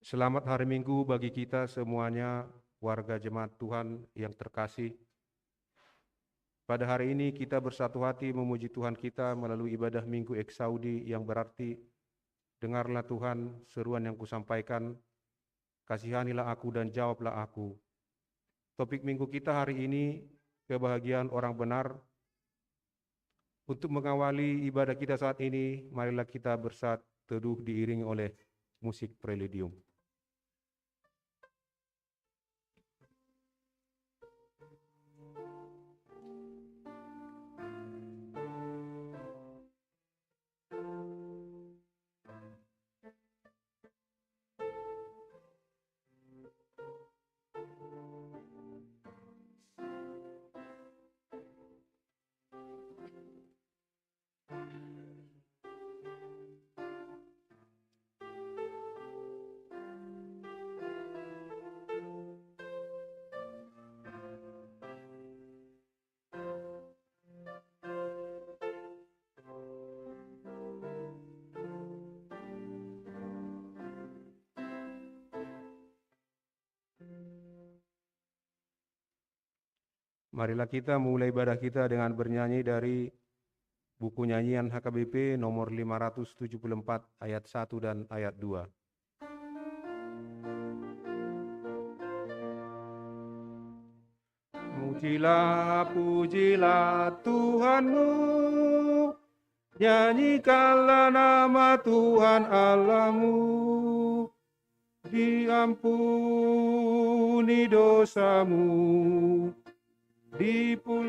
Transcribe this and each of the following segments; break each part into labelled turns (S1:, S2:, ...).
S1: Selamat hari Minggu bagi kita semuanya, warga jemaat Tuhan yang terkasih. Pada hari ini kita bersatu hati memuji Tuhan kita melalui ibadah Minggu Eksaudi yang berarti, dengarlah Tuhan seruan yang kusampaikan, kasihanilah aku dan jawablah aku. Topik Minggu kita hari ini, kebahagiaan orang benar. Untuk mengawali ibadah kita saat ini, marilah kita bersatu teduh diiringi oleh musik preludium. Marilah kita mulai ibadah kita dengan bernyanyi dari buku nyanyian HKBP nomor 574 ayat 1 dan ayat 2. Pujilah, pujilah Tuhanmu, nyanyikanlah nama Tuhan Allahmu, diampuni dosamu, dipulihkan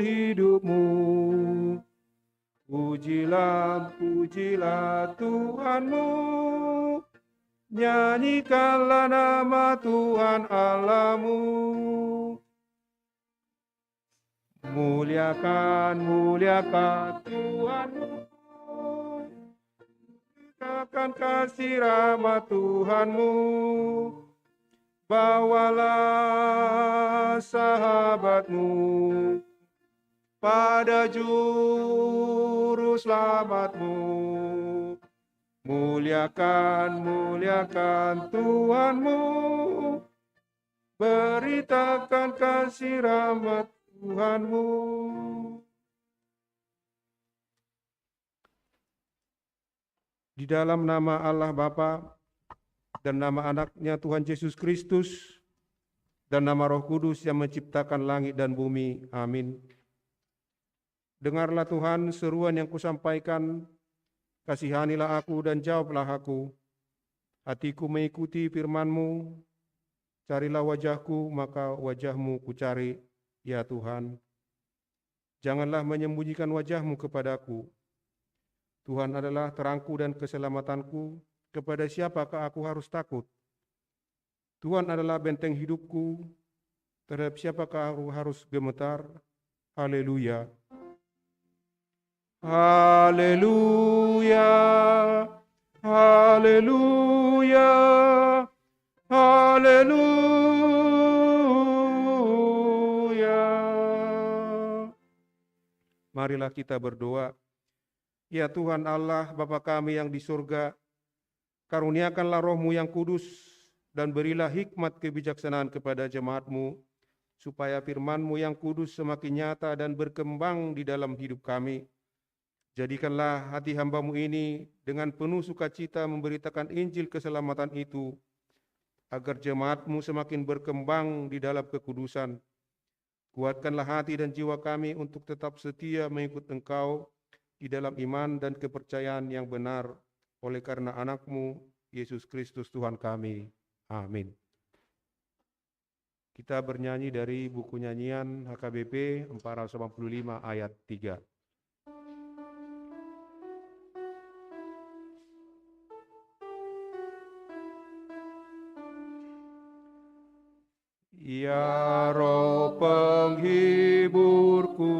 S1: hidupmu. Pujilah, pujilah Tuhanmu, nyanyikanlah nama Tuhan Allahmu. Muliakan, muliakan Tuhanmu, akan kasih rahmat Tuhanmu. Bawalah sahabatmu pada juru selamatmu. Muliakan, muliakan Tuhanmu, beritakan kasih rahmat Tuhanmu. Di dalam nama Allah Bapa dan nama anaknya Tuhan Yesus Kristus, dan nama Roh Kudus yang menciptakan langit dan bumi. Amin. Dengarlah Tuhan seruan yang kusampaikan, kasihanilah aku dan jawablah aku. Hatiku mengikuti firman-Mu, carilah wajahku, maka wajah-Mu kucari, ya Tuhan. Janganlah menyembunyikan wajah-Mu kepadaku. Tuhan adalah terangku dan keselamatanku. Kepada siapakah aku harus takut? Tuhan adalah benteng hidupku. Terhadap siapakah aku harus gemetar? Haleluya. Haleluya. Haleluya. Haleluya. Marilah kita berdoa. Ya Tuhan Allah, Bapa kami yang di surga, karuniakanlah Roh-Mu yang kudus dan berilah hikmat kebijaksanaan kepada jemaat-Mu, supaya firman-Mu yang kudus semakin nyata dan berkembang di dalam hidup kami. Jadikanlah hati hamba-Mu ini dengan penuh sukacita memberitakan Injil keselamatan itu, agar jemaat-Mu semakin berkembang di dalam kekudusan. Kuatkanlah hati dan jiwa kami untuk tetap setia mengikut Engkau di dalam iman dan kepercayaan yang benar, oleh karena anak-Mu, Yesus Kristus Tuhan kami. Amin. Kita bernyanyi dari buku nyanyian HKBP 485 ayat 3. Ya Roh penghiburku,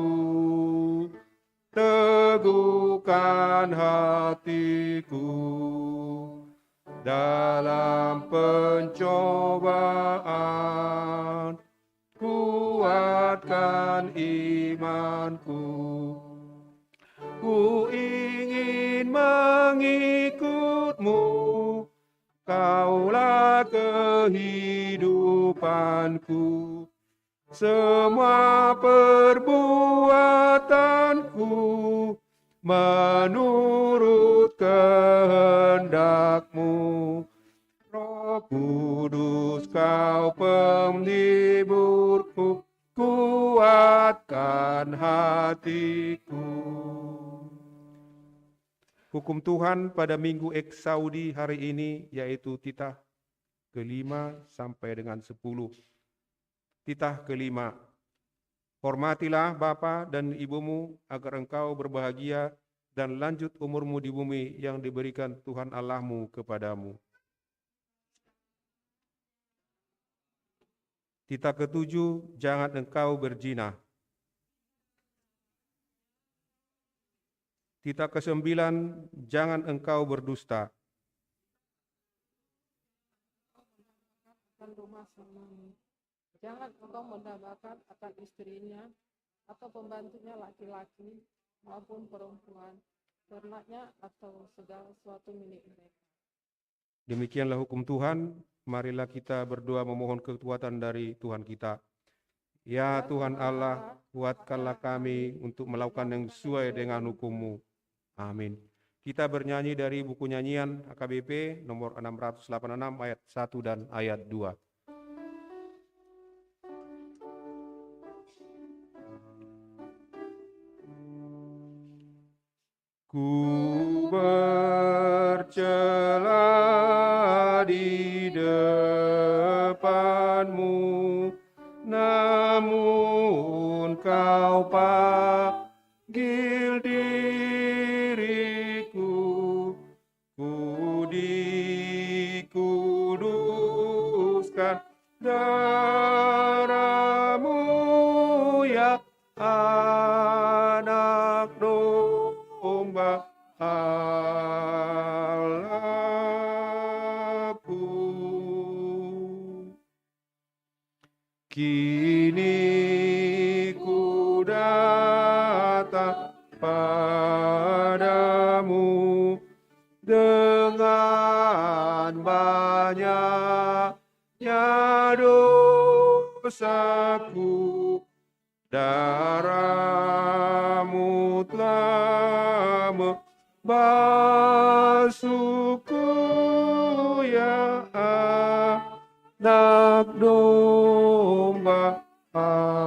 S1: teguhkan hatiku dalam pencobaan, kuatkan imanku. Ku ingin mengikut-Mu Kaulah kehidupanku, semua perbuatanku menurut kehendak-Mu. Roh Kudus, Kau penghiburku, kuatkan hatiku. Hukum Tuhan pada Minggu Eksaudi hari ini yaitu titah ke-5 sampai dengan 10. Titah ke-5. Hormatilah bapa dan ibumu agar engkau berbahagia dan lanjut umurmu di bumi yang diberikan Tuhan Allahmu kepadamu. Titah ke-7, jangan engkau berzina. Titah ke-9, jangan engkau berdusta.
S2: Rumah suamimu. Jangan engkau mendambakan akan istrinya atau pembantunya laki-laki maupun perempuan, ternaknya atau segala sesuatu milik mereka.
S1: Demikianlah hukum Tuhan. Marilah kita berdoa memohon kekuatan dari Tuhan kita. Ya Tuhan Allah, kuatkanlah kami untuk melakukan yang sesuai dengan hukum-Mu. Amin. Kita bernyanyi dari buku nyanyian AKBP nomor 686 ayat 1 dan ayat 2. Ku bercela di depan-Mu, namun Kau panggil diriku, ku dikuduskan darah-Mu, ya anak domba Allahku. Kini ku datang padamu dengan banyaknya dosaku. Darah-Mu telah membasuhku, ya anak domba Allahku.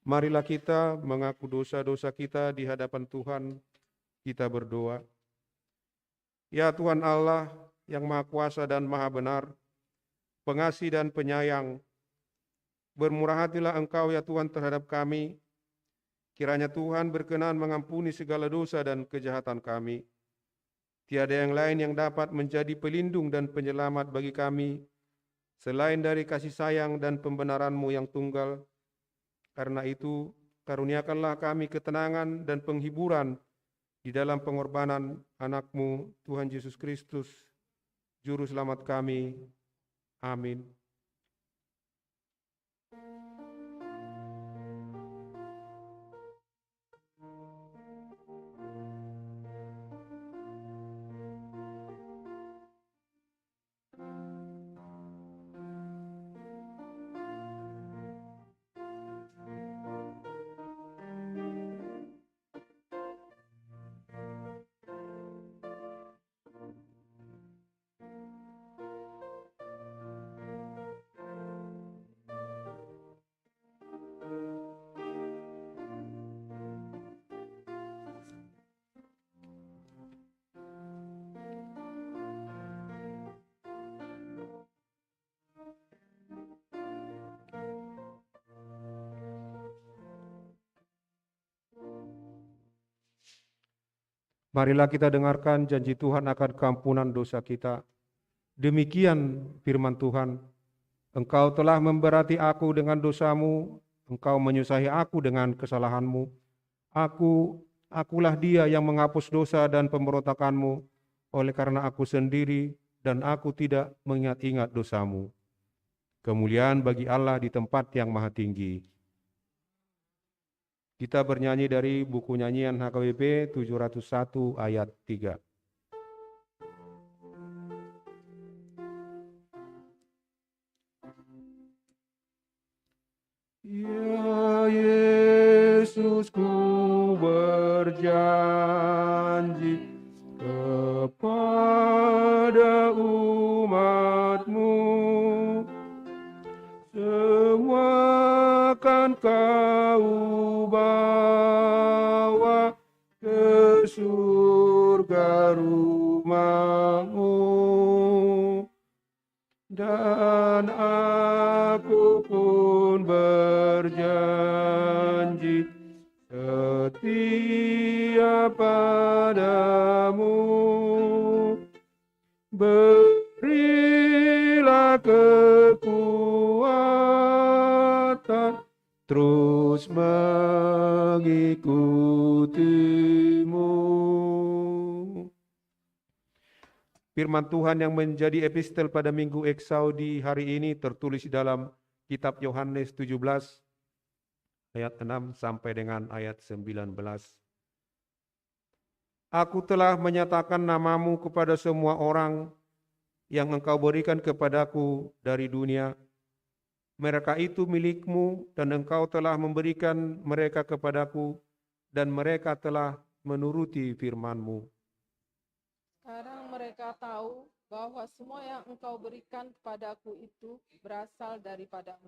S1: Marilah kita mengaku dosa-dosa kita di hadapan Tuhan. Kita berdoa. Ya Tuhan Allah yang Maha Kuasa dan Maha Benar, pengasih dan penyayang, bermurah hatilah Engkau ya Tuhan terhadap kami. Kiranya Tuhan berkenan mengampuni segala dosa dan kejahatan kami. Tiada yang lain yang dapat menjadi pelindung dan penyelamat bagi kami, selain dari kasih sayang dan pembenaran-Mu yang tunggal. Karena itu, karuniakanlah kami ketenangan dan penghiburan di dalam pengorbanan anak-Mu, Tuhan Yesus Kristus, Juru Selamat kami. Amin. Marilah kita dengarkan janji Tuhan akan keampunan dosa kita. Demikian firman Tuhan, Engkau telah memberati aku dengan dosamu, Engkau menyusahi aku dengan kesalahanmu. Akulah dia yang menghapus dosa dan pemberontakanmu, oleh karena aku sendiri dan aku tidak mengingat-ingat dosamu. Kemuliaan bagi Allah di tempat yang maha tinggi. Kita bernyanyi dari buku nyanyian HKBP 701 ayat 3. Ya Yesus, ku berjanji kepada umat-Mu, semua akan Kau bawa ke surga rumah-Mu. Dan aku pun berjanji setia padamu. Berilah kekuatan terus mengikutimu. Firman Tuhan yang menjadi epistel pada Minggu Eksaudi hari ini tertulis dalam kitab Yohanes 17 ayat 6 sampai dengan ayat 19. Aku telah menyatakan namamu kepada semua orang yang engkau berikan kepadaku dari dunia. Mereka itu milikmu dan engkau telah memberikan mereka kepadaku dan mereka telah menuruti firman-Mu.
S2: Sekarang mereka tahu bahwa semua yang engkau berikan kepadaku itu berasal daripadamu.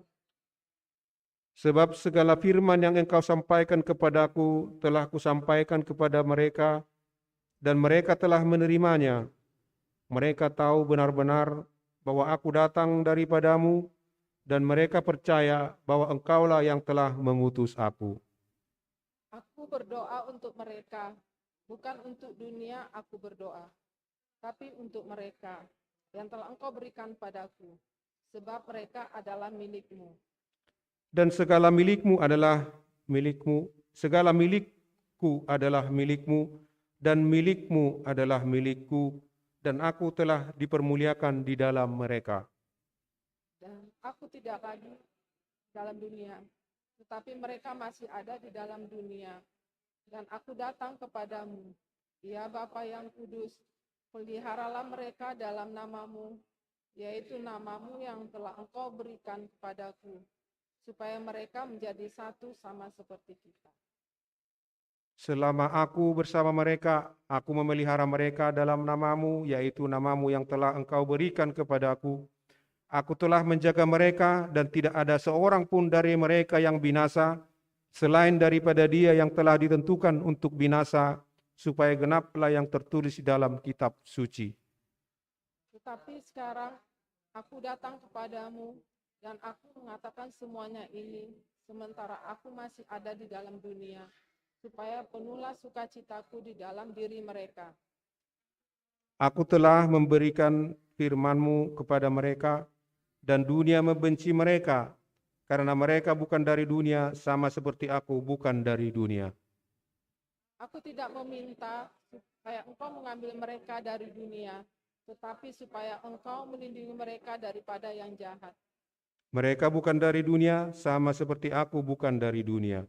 S1: Sebab segala firman yang engkau sampaikan kepadaku telah kusampaikan kepada mereka, dan mereka telah menerimanya. Mereka tahu benar-benar bahwa aku datang daripadamu, dan mereka percaya bahwa engkaulah yang telah mengutus aku.
S2: Aku berdoa untuk mereka, bukan untuk dunia aku berdoa, tapi untuk mereka yang telah engkau berikan padaku, sebab mereka adalah milikmu.
S1: Dan segala milikmu adalah milikmu, segala milikku adalah milikmu, dan milikmu adalah milikku, dan aku telah dipermuliakan di dalam mereka.
S2: Dan aku tidak lagi dalam dunia, tetapi mereka masih ada di dalam dunia. Dan aku datang kepadamu, ya Bapa yang kudus, peliharalah mereka dalam namamu, yaitu namamu yang telah engkau berikan kepadaku, supaya mereka menjadi satu sama seperti kita.
S1: Selama aku bersama mereka, aku memelihara mereka dalam namamu, yaitu namamu yang telah engkau berikan kepadaku. Aku telah menjaga mereka dan tidak ada seorang pun dari mereka yang binasa, selain daripada dia yang telah ditentukan untuk binasa, supaya genaplah yang tertulis di dalam kitab suci.
S2: Tetapi sekarang aku datang kepadamu dan aku mengatakan semuanya ini, sementara aku masih ada di dalam dunia, supaya penuhlah sukacitaku di dalam diri mereka.
S1: Aku telah memberikan firman-Mu kepada mereka, dan dunia membenci mereka, karena mereka bukan dari dunia, sama seperti aku bukan dari dunia.
S2: Aku tidak meminta supaya engkau mengambil mereka dari dunia, tetapi supaya engkau melindungi mereka daripada yang jahat.
S1: Mereka bukan dari dunia, sama seperti aku bukan dari dunia.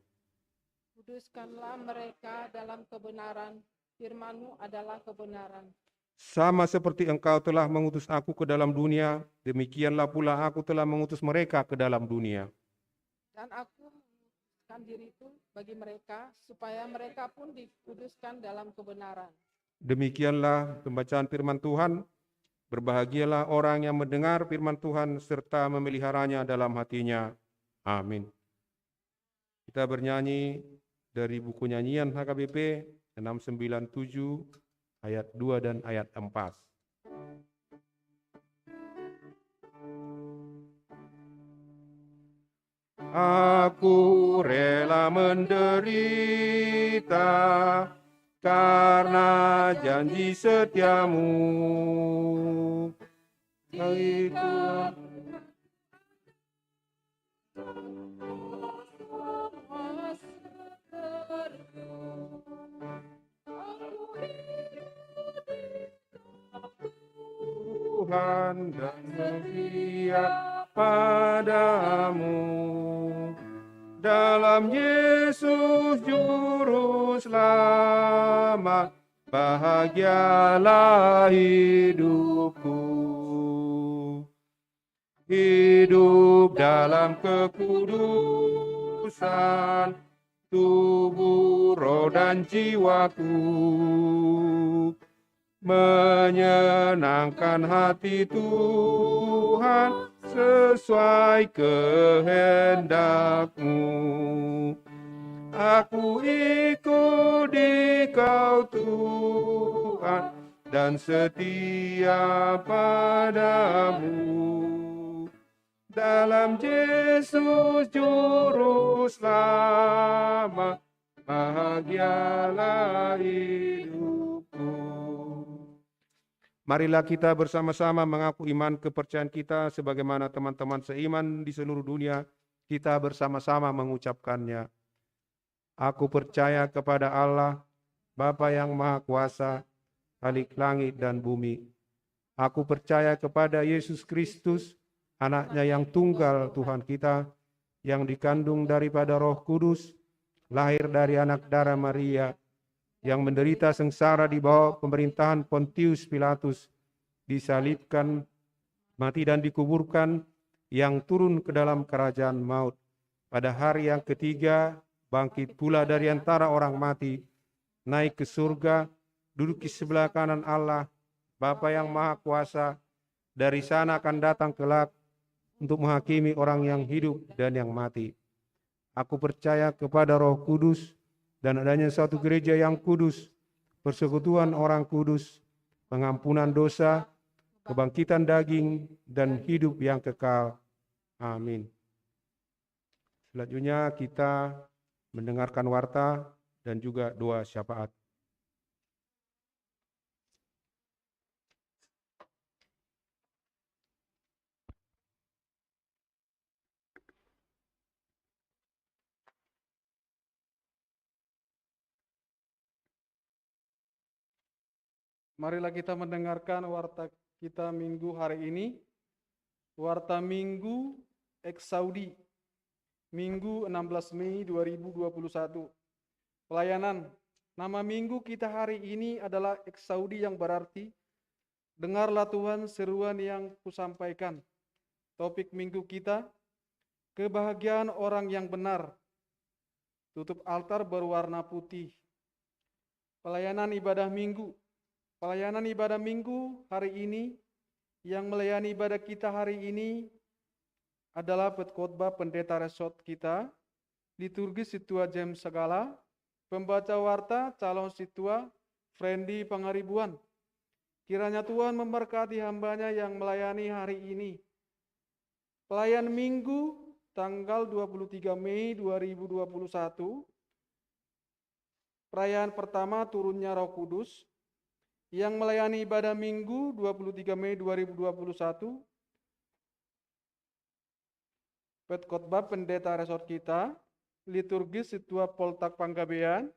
S2: Kuduskanlah mereka dalam kebenaran, firman-Mu adalah kebenaran.
S1: Sama seperti engkau telah mengutus aku ke dalam dunia, demikianlah pula aku telah mengutus mereka ke dalam dunia.
S2: Dan aku menguduskan diriku bagi mereka, supaya mereka pun dikuduskan dalam kebenaran.
S1: Demikianlah pembacaan firman Tuhan. Berbahagialah orang yang mendengar firman Tuhan serta memeliharanya dalam hatinya. Amin. Kita bernyanyi dari buku nyanyian HKBP 697 ayat 2 dan ayat 4. Aku rela menderita karena janji setiamu. Ikulah Tuhan dan setia padamu, dalam Yesus Juru Selamat, bahagialah hidupku. Hidup dalam kekudusan, tubuh, roh, dan jiwaku, menyenangkan hati Tuhan sesuai kehendak-Mu. Aku ikut Dikau Tuhan dan setia padamu. Dalam Yesus Juru Selamat, bahagialah hidupku. Marilah kita bersama-sama mengaku iman kepercayaan kita sebagaimana teman-teman seiman di seluruh dunia, kita bersama-sama mengucapkannya. Aku percaya kepada Allah, Bapa yang Maha Kuasa, Khalik langit dan bumi. Aku percaya kepada Yesus Kristus, Anaknya yang tunggal Tuhan kita, yang dikandung daripada Roh Kudus, lahir dari anak darah Maria, yang menderita sengsara di bawah pemerintahan Pontius Pilatus, disalibkan, mati dan dikuburkan, yang turun ke dalam kerajaan maut. Pada hari yang ketiga, bangkit pula dari antara orang mati, naik ke surga, duduk di sebelah kanan Allah, Bapa yang Maha Kuasa, dari sana akan datang kelak untuk menghakimi orang yang hidup dan yang mati. Aku percaya kepada Roh Kudus dan adanya satu gereja yang kudus, persekutuan orang kudus, pengampunan dosa, kebangkitan daging, dan hidup yang kekal. Amin. Selanjutnya kita mendengarkan warta dan juga doa syafaat.
S3: Marilah kita mendengarkan warta kita minggu hari ini. Warta Minggu Eksaudi, Minggu 16 Mei 2021. Pelayanan. Nama minggu kita hari ini adalah Eksaudi, yang berarti dengarlah Tuhan seruan yang kusampaikan. Topik minggu kita, kebahagiaan orang yang benar. Tutup altar berwarna putih. Pelayanan ibadah minggu. Pelayanan ibadah minggu hari ini, yang melayani ibadah kita hari ini adalah khotbah pendeta resort kita, liturgi Situa James Segala, pembaca warta calon Situa Friendly Pangaribuan. Kiranya Tuhan memberkati hambanya yang melayani hari ini. Pelayan minggu tanggal 23 Mei 2021, perayaan pertama turunnya Roh Kudus. Yang melayani ibadah minggu 23 Mei 2021, khotbah pendeta resort kita, liturgi Situa Poltak Panggabean,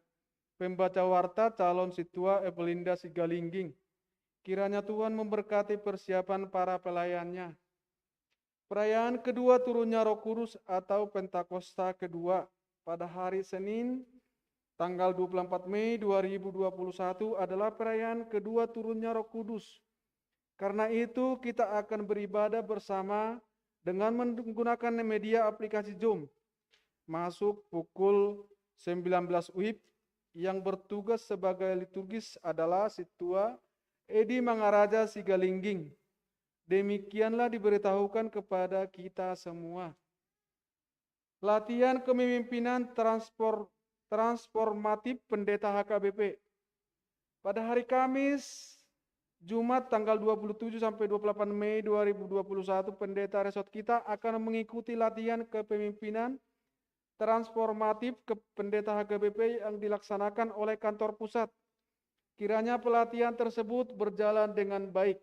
S3: pembaca warta calon Situa Evelinda Sigalingging. Kiranya Tuhan memberkati persiapan para pelayannya. Perayaan kedua turunnya Roh Kudus atau Pentakosta kedua pada hari Senin tanggal 24 Mei 2021 adalah perayaan kedua turunnya Roh Kudus. Karena itu kita akan beribadah bersama dengan menggunakan media aplikasi Zoom. Masuk pukul 19 WIB. Yang bertugas sebagai liturgis adalah Situa Edi Mangaraja Sigalingging. Demikianlah diberitahukan kepada kita semua. Latihan kepemimpinan transformatif pendeta HKBP. Pada hari Kamis, Jumat tanggal 27 sampai 28 Mei 2021, pendeta resort kita akan mengikuti latihan kepemimpinan transformatif ke pendeta HKBP yang dilaksanakan oleh kantor pusat. Kiranya pelatihan tersebut berjalan dengan baik.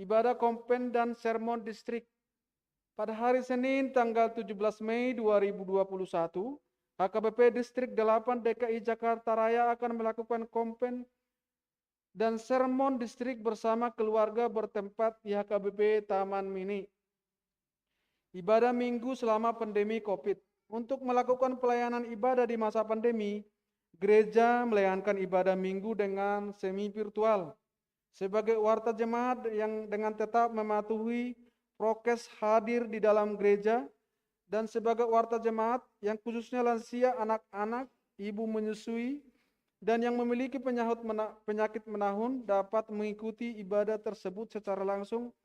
S3: Ibadah kompen dan sermon distrik. Pada hari Senin tanggal 17 Mei 2021, HKBP Distrik 8 DKI Jakarta Raya akan melakukan kompen dan sermon distrik bersama keluarga bertempat di HKBP Taman Mini. Ibadah minggu selama pandemi COVID. Untuk melakukan pelayanan ibadah di masa pandemi, gereja melayangkan ibadah minggu dengan semi virtual. Sebagai warta jemaat yang dengan tetap mematuhi prokes hadir di dalam gereja, dan sebagai warta jemaat yang khususnya lansia, anak-anak, ibu menyusui, dan yang memiliki penyakit menahun dapat mengikuti ibadah tersebut secara langsung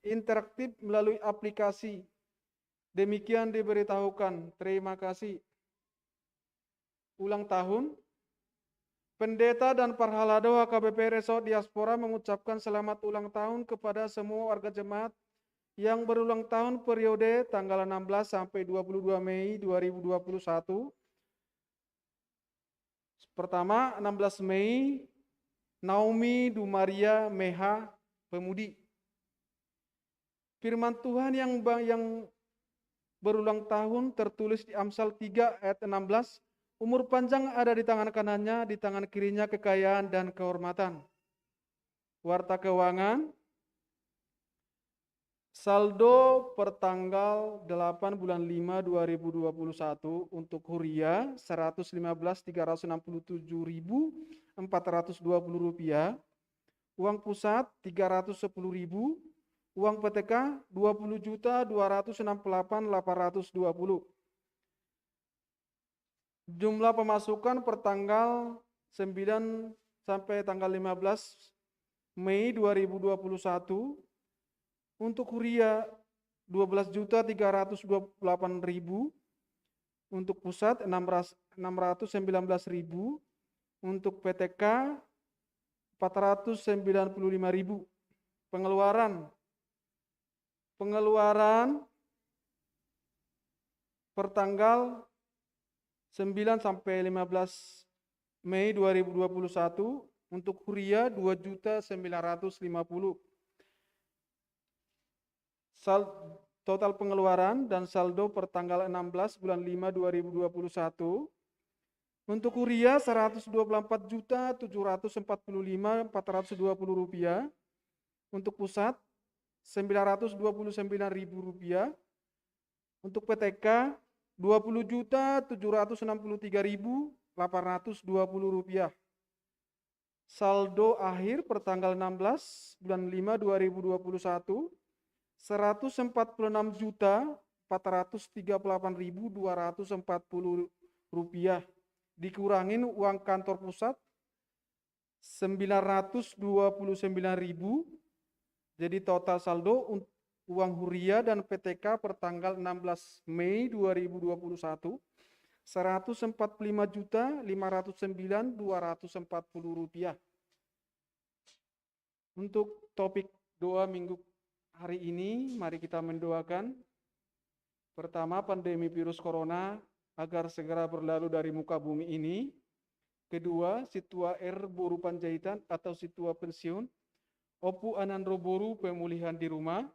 S3: interaktif melalui aplikasi. Demikian diberitahukan. Terima kasih. Ulang tahun. Pendeta dan Parhalado HKBP Resort Diaspora mengucapkan selamat ulang tahun kepada semua warga jemaat yang berulang tahun periode tanggal 16 sampai 22 Mei 2021. Pertama, 16 Mei, Naomi Dumaria Meha, pemudi. Firman Tuhan yang berulang tahun tertulis di Amsal 3 ayat 16, umur panjang ada di tangan kanannya, di tangan kirinya kekayaan dan kehormatan. Warta keuangan, saldo per tanggal 8 bulan 5 2021 untuk Huria 115.367.420 rupiah, uang pusat 310.000, uang PTK 20.268.820. Jumlah pemasukan per tanggal 9 sampai tanggal 15 Mei 2021 untuk Huria 12.328.000, untuk pusat 619.000, untuk PTK 495.000. Pengeluaran per tanggal 9 sampai 15 Mei 2021 untuk Huria 2.950. Total pengeluaran dan saldo per tanggal 16 bulan 5 2021 untuk Huria 124.745.420 rupiah, untuk pusat 929.000 rupiah, untuk PTK 20.763.820 rupiah. Saldo akhir per tanggal 16 bulan 5 2021 146.438.240 rupiah, dikurangin uang kantor pusat 929.000, jadi total saldo uang Huria dan PTK per tanggal 16 Mei 2021 145.509.240 rupiah. Untuk topik doa minggu hari ini, mari kita mendoakan. Pertama, pandemi virus corona agar segera berlalu dari muka bumi ini. Kedua, situa R boru panjaitan atau situa pensiun. Opu anandro boru pemulihan di rumah.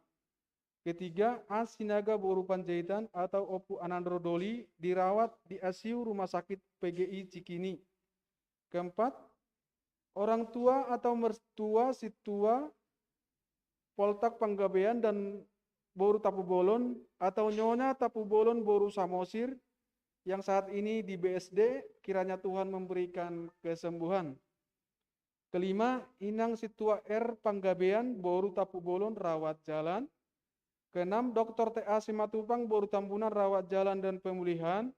S3: Ketiga, A sinaga boru panjaitan atau Opu anandro doli dirawat di ICU Rumah Sakit PGI Cikini. Keempat, orang tua atau mertua situa Poltak Panggabean dan Boru Tapu Bolon atau Nyonya Tapu Bolon Boru Samosir yang saat ini di BSD, kiranya Tuhan memberikan kesembuhan. Kelima, Inang Situa R Panggabean Boru Tapu Bolon rawat jalan. Keenam, Dr. TA Simatupang Boru Tambunan rawat jalan dan pemulihan.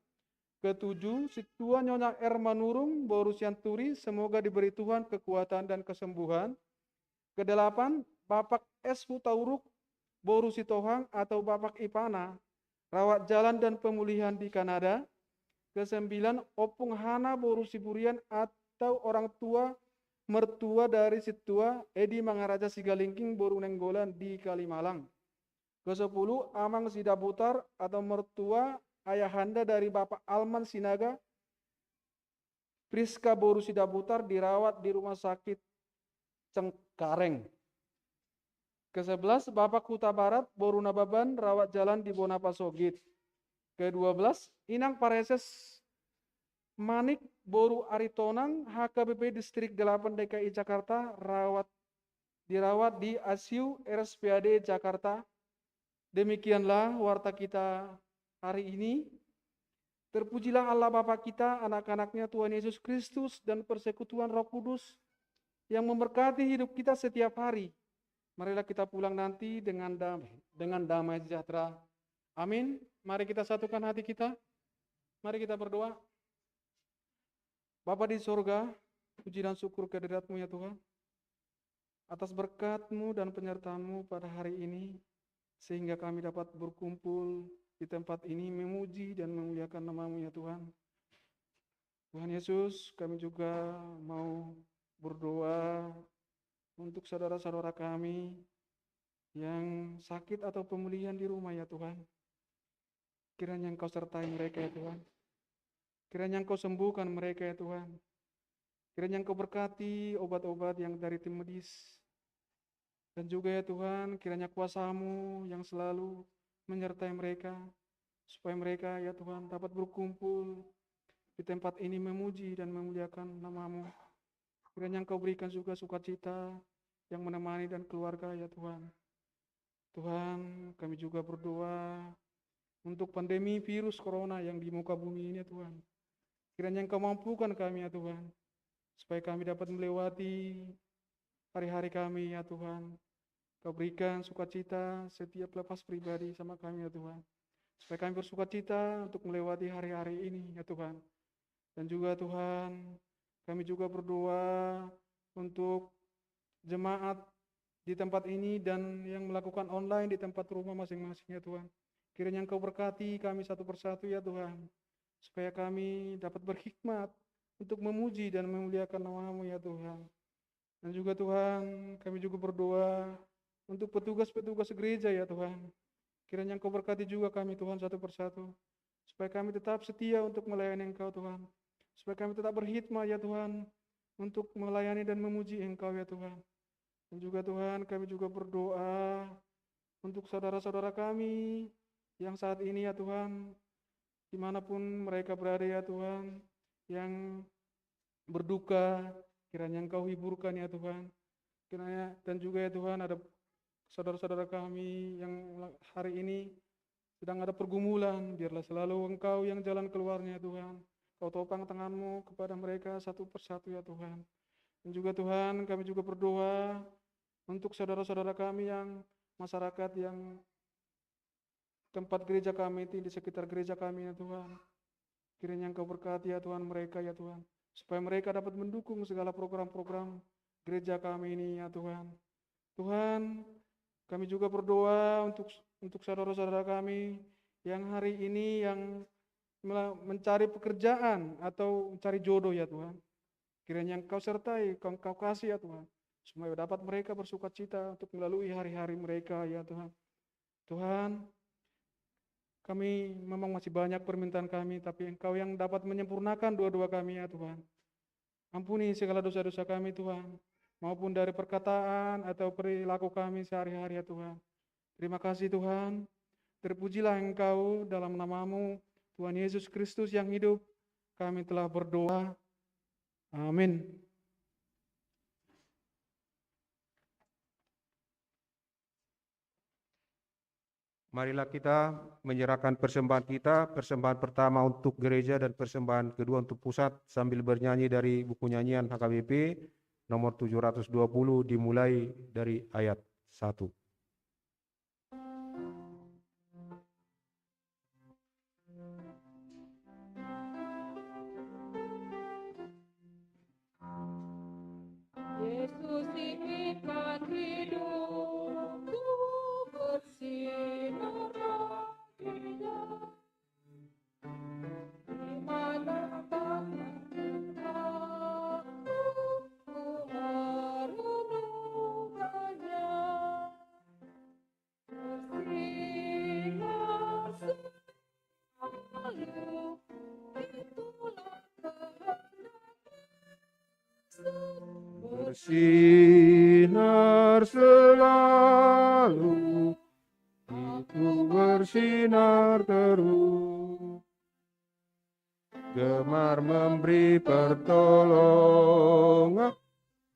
S3: Ketujuh, Situa Nyonya R Manurung Boru Sianturi semoga diberi Tuhan kekuatan dan kesembuhan. Kedelapan, Bapak S. Hutauruk Boru Sitohang atau Bapak Ipana rawat jalan dan pemulihan di Kanada. Kesembilan, Opung Hana Boru Siburian atau orang tua mertua dari Situa Edi Mangaraja Sigalingking Boru Nenggolan di Kalimalang. Kesepuluh, Amang Sidabutar atau mertua ayahanda dari Bapak Alman Sinaga Priska Boru Sidabutar dirawat di Rumah Sakit Cengkareng. Ke-11, Bapak Huta Barat Boru Nababan rawat jalan di Bonapasogit. Ke-12, Inang Pareses Manik Boru Aritonang HKBP Distrik 8 DKI Jakarta dirawat di ICU RSPAD Jakarta. Demikianlah warta kita hari ini. Terpujilah Allah Bapa kita, anak-anaknya Tuhan Yesus Kristus, dan persekutuan Roh Kudus yang memberkati hidup kita setiap hari. Marilah kita pulang nanti dengan damai sejahtera. Amin. Mari kita satukan hati kita. Mari kita berdoa. Bapa di sorga, puji dan syukur kehadirat-Mu ya Tuhan. Atas berkat-Mu dan penyertaan-Mu pada hari ini, sehingga kami dapat berkumpul di tempat ini memuji dan memuliakan nama-Mu ya Tuhan. Tuhan Yesus, kami juga mau berdoa untuk saudara-saudara kami yang sakit atau pemulihan di rumah ya Tuhan. Kiranya Engkau sertai mereka ya Tuhan. Kiranya Engkau sembuhkan mereka ya Tuhan. Kiranya Engkau berkati obat-obat yang dari tim medis. Dan juga ya Tuhan, kiranya kuasa-Mu yang selalu menyertai mereka, supaya mereka ya Tuhan dapat berkumpul di tempat ini memuji dan memuliakan nama-Mu. Kiranya Engkau berikan juga sukacita yang menemani dan keluarga ya Tuhan. Tuhan, kami juga berdoa untuk pandemi virus corona yang di muka bumi ini ya Tuhan. Kiranya Engkau mampukan kami ya Tuhan, supaya kami dapat melewati hari-hari kami ya Tuhan. Kau berikan sukacita setiap lepas pribadi sama kami ya Tuhan, supaya kami bersukacita untuk melewati hari-hari ini ya Tuhan. Dan juga Tuhan, kami juga berdoa untuk jemaat di tempat ini dan yang melakukan online di tempat rumah masing-masing ya Tuhan. Kiranya Engkau berkati kami satu persatu ya Tuhan, supaya kami dapat berhikmat untuk memuji dan memuliakan nama-Mu ya Tuhan. Dan juga Tuhan, kami juga berdoa untuk petugas-petugas gereja ya Tuhan. Kiranya Engkau berkati juga kami Tuhan satu persatu, supaya kami tetap setia untuk melayani Engkau Tuhan. Supaya kami tetap berhikmat ya Tuhan, untuk melayani dan memuji Engkau ya Tuhan. Dan juga Tuhan, kami juga berdoa untuk saudara-saudara kami yang saat ini ya Tuhan, dimanapun mereka berada ya Tuhan, yang berduka, kiranya Engkau hiburkan ya Tuhan. Kiranya, dan juga ya Tuhan, ada saudara-saudara kami yang hari ini sedang ada pergumulan, biarlah selalu Engkau yang jalan keluarnya Tuhan. Kau topang tangan-Mu kepada mereka satu persatu ya Tuhan. Dan juga Tuhan, kami juga berdoa untuk saudara-saudara kami yang masyarakat yang tempat gereja kami di sekitar gereja kami ya Tuhan. Kiranya Engkau berkati ya Tuhan mereka ya Tuhan, supaya mereka dapat mendukung segala program-program gereja kami ini ya Tuhan. Tuhan, kami juga berdoa untuk saudara-saudara kami yang hari ini yang mencari pekerjaan atau mencari jodoh ya Tuhan. Kiranya Engkau sertai, Engkau kasih ya Tuhan, supaya dapat mereka bersukacita untuk melalui hari-hari mereka ya Tuhan. Tuhan, kami memang masih banyak permintaan kami, tapi Engkau yang dapat menyempurnakan doa-doa kami ya Tuhan. Ampuni segala dosa-dosa kami Tuhan, maupun dari perkataan atau perilaku kami sehari-hari ya Tuhan. Terima kasih Tuhan, terpujilah Engkau dalam nama-Mu, Tuhan Yesus Kristus yang hidup, kami telah berdoa. Amin.
S1: Marilah kita menyerahkan persembahan kita, persembahan pertama untuk gereja dan persembahan kedua untuk pusat, sambil bernyanyi dari buku nyanyian HKBP nomor 720 dimulai dari ayat 1.
S2: Yesus inginkan hidupku bersinar baginya, di mana aku merenungkannya, bersinar selalu, itulah kehendak
S1: Bersinar selalu, itu bersinar terus, gemar memberi pertolongan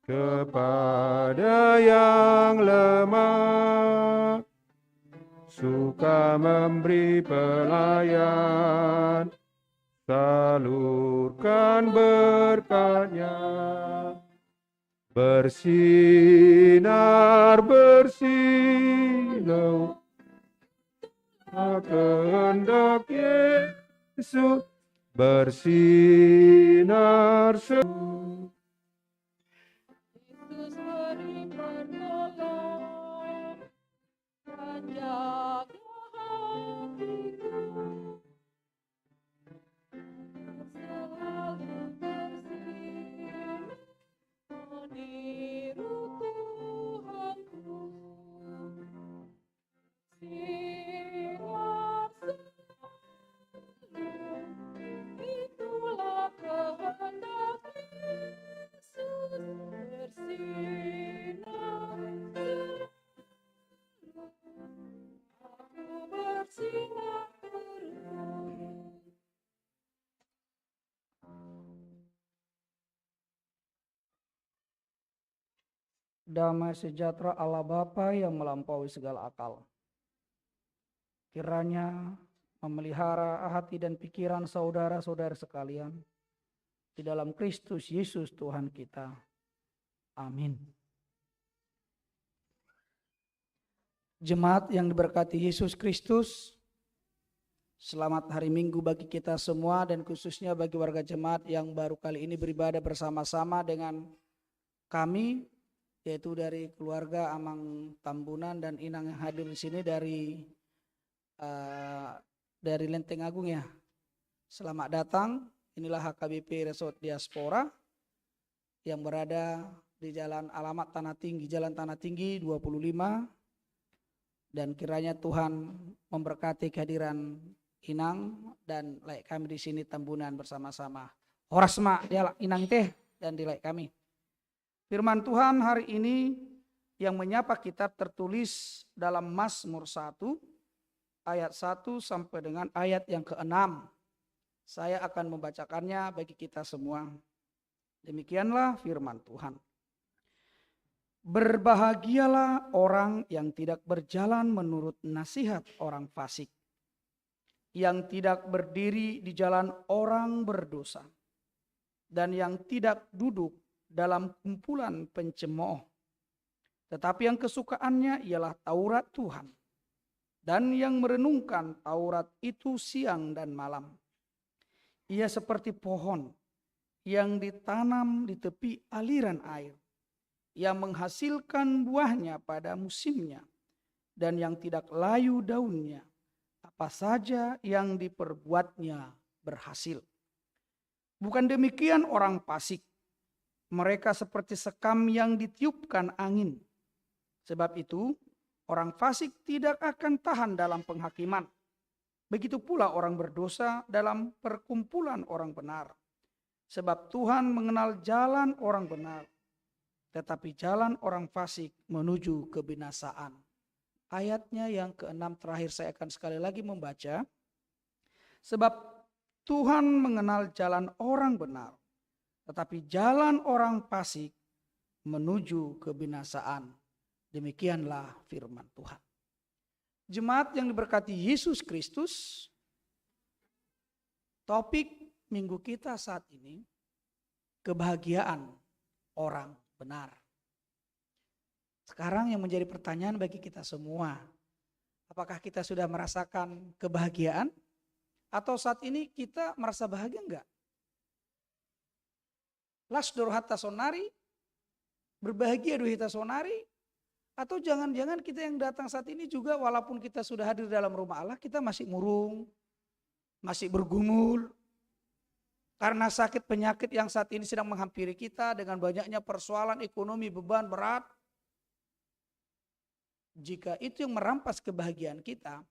S1: kepada yang lemah, suka memberi pelayan salurkan berkat-Nya. Bersinar bersilau kehendak Yesus, bersinar
S2: Yesus beri pertolongan dan jaga hatiku, selalu bersinar meniru Tuhanku. Sinar selalu, itulah kehendak Yesus, bersinar selalu, aku bersinar terus.
S4: Damai sejahtera Allah Bapa yang melampaui segala akal, kiranya memelihara hati dan pikiran saudara-saudara sekalian di dalam Kristus Yesus Tuhan kita. Amin. Jemaat yang diberkati Yesus Kristus, selamat hari Minggu bagi kita semua dan khususnya bagi warga jemaat yang baru kali ini beribadah bersama-sama dengan kami, yaitu dari keluarga Amang Tambunan dan Inang yang hadir di sini dari Lenteng Agung ya. Selamat datang. Inilah HKBP Resort Diaspora yang berada di Jalan Tanah Tinggi 25, dan kiranya Tuhan memberkati kehadiran Inang dan laik kami di sini Tambunan bersama-sama. Horasma dia Inang teh dan di laik kami. Firman Tuhan hari ini yang menyapa kita tertulis dalam Mazmur 1 ayat 1 sampai dengan ayat yang ke-6. Saya akan membacakannya bagi kita semua. Demikianlah firman Tuhan. Berbahagialah orang yang tidak berjalan menurut nasihat orang fasik, yang tidak berdiri di jalan orang berdosa, dan yang tidak duduk dalam kumpulan pencemooh, tetapi yang kesukaannya ialah Taurat Tuhan, dan yang merenungkan Taurat itu siang dan malam. Ia seperti pohon yang ditanam di tepi aliran air, yang menghasilkan buahnya pada musimnya, dan yang tidak layu daunnya. Apa saja yang diperbuatnya berhasil. Bukan demikian orang fasik. Mereka seperti sekam yang ditiupkan angin. Sebab itu orang fasik tidak akan tahan dalam penghakiman. Begitu pula orang berdosa dalam perkumpulan orang benar. Sebab Tuhan mengenal jalan orang benar, tetapi jalan orang fasik menuju kebinasaan. Ayatnya yang ke-6 terakhir saya akan sekali lagi membaca. Sebab Tuhan mengenal jalan orang benar, tetapi jalan orang fasik menuju kebinasaan. Demikianlah firman Tuhan. Jemaat yang diberkati Yesus Kristus, topik minggu kita saat ini, kebahagiaan orang benar. Sekarang yang menjadi pertanyaan bagi kita semua, apakah kita sudah merasakan kebahagiaan? Atau saat ini kita merasa bahagia enggak? Lasdor hatta sonari, berbahagia duhita sonari, atau jangan-jangan kita yang datang saat ini juga walaupun kita sudah hadir dalam rumah Allah, kita masih murung, masih bergumul, karena sakit penyakit yang saat ini sedang menghampiri kita dengan banyaknya persoalan ekonomi, beban berat. Jika itu yang merampas kebahagiaan kita,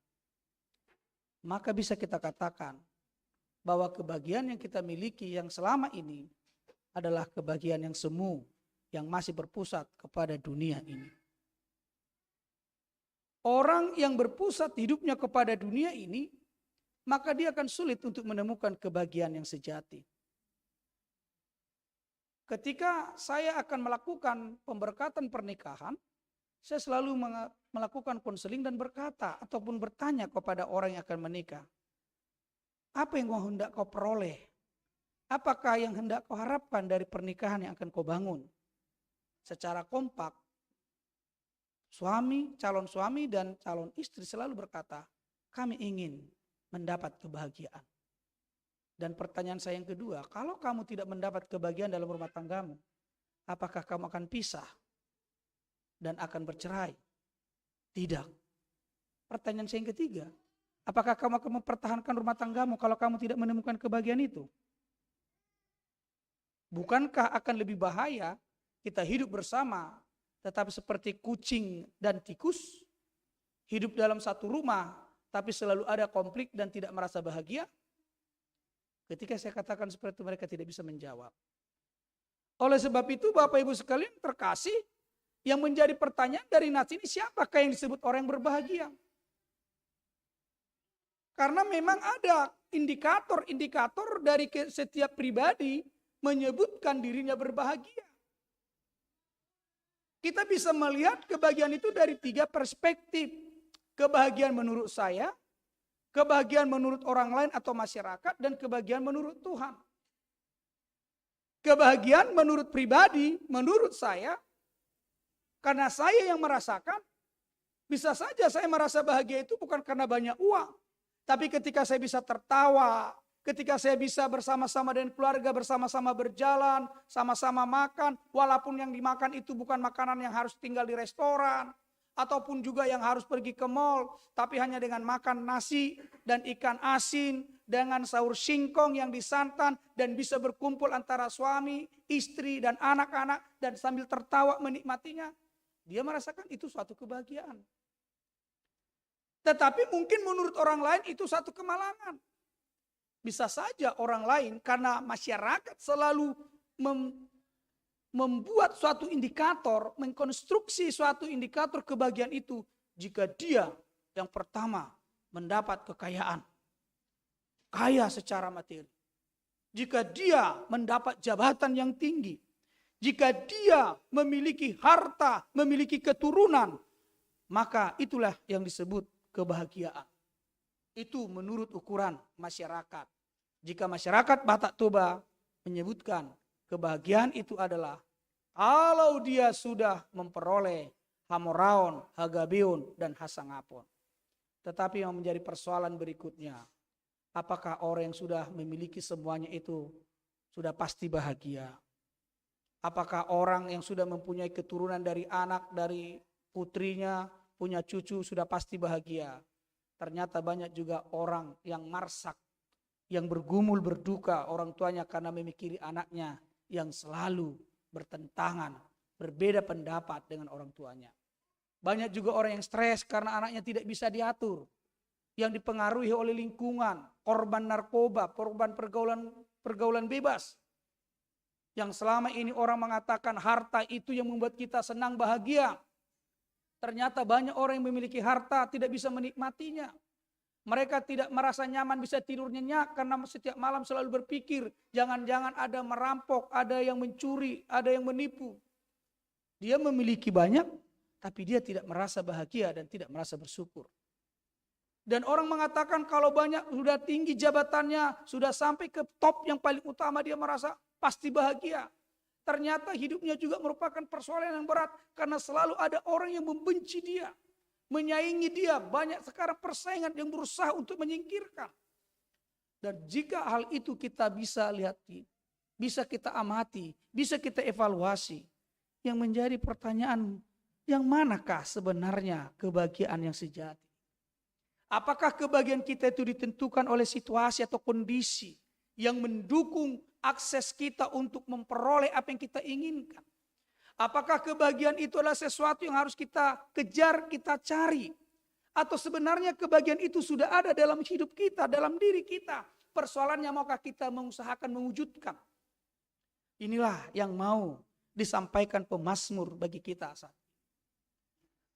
S4: maka bisa kita katakan bahwa kebahagiaan yang kita miliki yang selama ini adalah kebahagiaan yang semu, yang masih berpusat kepada dunia ini. Orang yang berpusat hidupnya kepada dunia ini, maka dia akan sulit untuk menemukan kebahagiaan yang sejati. Ketika saya akan melakukan pemberkatan pernikahan, saya selalu melakukan konseling dan berkata ataupun bertanya kepada orang yang akan menikah, Apa yang hendak kau peroleh? Apakah yang hendak kau harapkan dari pernikahan yang akan kau bangun? Secara kompak, calon suami dan calon istri selalu berkata, kami ingin mendapat kebahagiaan. Dan pertanyaan saya yang kedua, kalau kamu tidak mendapat kebahagiaan dalam rumah tanggamu, apakah kamu akan pisah dan akan bercerai? Tidak. Pertanyaan saya yang ketiga, apakah kamu akan mempertahankan rumah tanggamu kalau kamu tidak menemukan kebahagiaan itu? Bukankah akan lebih bahaya kita hidup bersama, tetapi seperti kucing dan tikus, hidup dalam satu rumah, tapi selalu ada konflik dan tidak merasa bahagia? Ketika saya katakan seperti itu, mereka tidak bisa menjawab. Oleh sebab itu, Bapak Ibu sekalian terkasih, yang menjadi pertanyaan dari nas ini, siapakah yang disebut orang yang berbahagia? Karena memang ada indikator-indikator dari setiap pribadi menyebutkan dirinya berbahagia. Kita bisa melihat kebahagiaan itu dari 3 perspektif. Kebahagiaan menurut saya, kebahagiaan menurut orang lain atau masyarakat, dan kebahagiaan menurut Tuhan. Kebahagiaan menurut pribadi, menurut saya, karena saya yang merasakan, bisa saja saya merasa bahagia itu bukan karena banyak uang. Tapi ketika saya bisa tertawa, ketika saya bisa bersama-sama dengan keluarga, bersama-sama berjalan, sama-sama makan, walaupun yang dimakan itu bukan makanan yang harus tinggal di restoran, ataupun juga yang harus pergi ke mall, tapi hanya dengan makan nasi dan ikan asin, dengan sahur singkong yang disantan, dan bisa berkumpul antara suami, istri, dan anak-anak, dan sambil tertawa menikmatinya, dia merasakan itu suatu kebahagiaan. Tetapi mungkin menurut orang lain itu satu kemalangan. Bisa saja orang lain karena masyarakat selalu membuat suatu indikator, mengkonstruksi suatu indikator kebahagiaan itu jika dia yang pertama mendapat kekayaan, kaya secara materi. Jika dia mendapat jabatan yang tinggi, jika dia memiliki harta, memiliki keturunan, maka itulah yang disebut kebahagiaan. Itu menurut ukuran masyarakat. Jika masyarakat Batak Toba menyebutkan kebahagiaan itu adalah kalau dia sudah memperoleh Hamoraon, Hagabeon, dan Hasangapon. Tetapi yang menjadi persoalan berikutnya, apakah orang yang sudah memiliki semuanya itu sudah pasti bahagia? Apakah orang yang sudah mempunyai keturunan dari anak, dari putrinya, punya cucu sudah pasti bahagia? Ternyata banyak juga orang yang marsak, yang bergumul berduka orang tuanya karena memikiri anaknya yang selalu bertentangan, berbeda pendapat dengan orang tuanya. Banyak juga orang yang stres karena anaknya tidak bisa diatur, yang dipengaruhi oleh lingkungan, korban narkoba, korban pergaulan bebas. Yang selama ini orang mengatakan harta itu yang membuat kita senang bahagia. Ternyata banyak orang yang memiliki harta tidak bisa menikmatinya. Mereka tidak merasa nyaman bisa tidur nyenyak karena setiap malam selalu berpikir jangan-jangan ada merampok, ada yang mencuri, ada yang menipu. Dia memiliki banyak tapi dia tidak merasa bahagia dan tidak merasa bersyukur. Dan orang mengatakan kalau banyak sudah tinggi jabatannya, sudah sampai ke top yang paling utama dia merasa pasti bahagia. Ternyata hidupnya juga merupakan persoalan yang berat karena selalu ada orang yang membenci dia, menyaingi dia. Banyak sekarang persaingan yang berusaha untuk menyingkirkan. Dan jika hal itu kita bisa lihat, bisa kita amati, bisa kita evaluasi, yang menjadi pertanyaan, yang manakah sebenarnya kebahagiaan yang sejati? Apakah kebahagiaan kita itu ditentukan oleh situasi atau kondisi yang mendukung akses kita untuk memperoleh apa yang kita inginkan? Apakah kebahagiaan itu adalah sesuatu yang harus kita kejar, kita cari? Atau sebenarnya kebahagiaan itu sudah ada dalam hidup kita, dalam diri kita? Persoalannya maukah kita mengusahakan mewujudkan? Inilah yang mau disampaikan pemazmur bagi kita saat ini.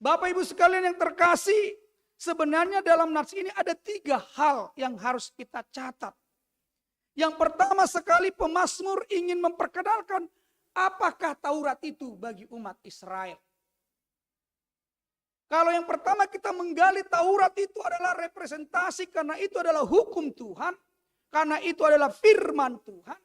S4: Bapak Ibu sekalian yang terkasih, sebenarnya dalam nats ini ada 3 hal yang harus kita catat. Yang pertama sekali pemazmur ingin memperkenalkan apakah Taurat itu bagi umat Israel. Kalau yang pertama kita menggali Taurat itu adalah representasi karena itu adalah hukum Tuhan. karena itu adalah firman Tuhan.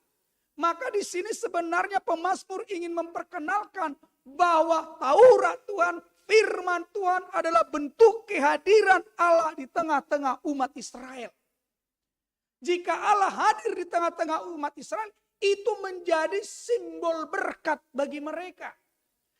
S4: Maka di sini sebenarnya pemazmur ingin memperkenalkan bahwa Taurat Tuhan, firman Tuhan adalah bentuk kehadiran Allah di tengah-tengah umat Israel. Jika Allah hadir di tengah-tengah umat Israel, itu menjadi simbol berkat bagi mereka.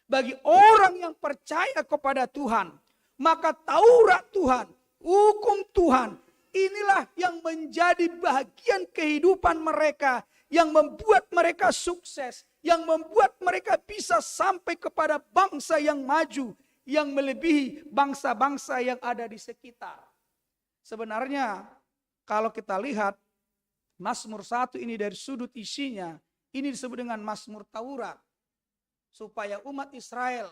S4: Bagi orang yang percaya kepada Tuhan, maka Taurat Tuhan, hukum Tuhan, inilah yang menjadi bagian kehidupan mereka, yang membuat mereka sukses, yang membuat mereka bisa sampai kepada bangsa yang maju, yang melebihi bangsa-bangsa yang ada di sekitar. Sebenarnya kalau kita lihat Mazmur 1 ini dari sudut isinya, ini disebut dengan Mazmur Taurat. Supaya umat Israel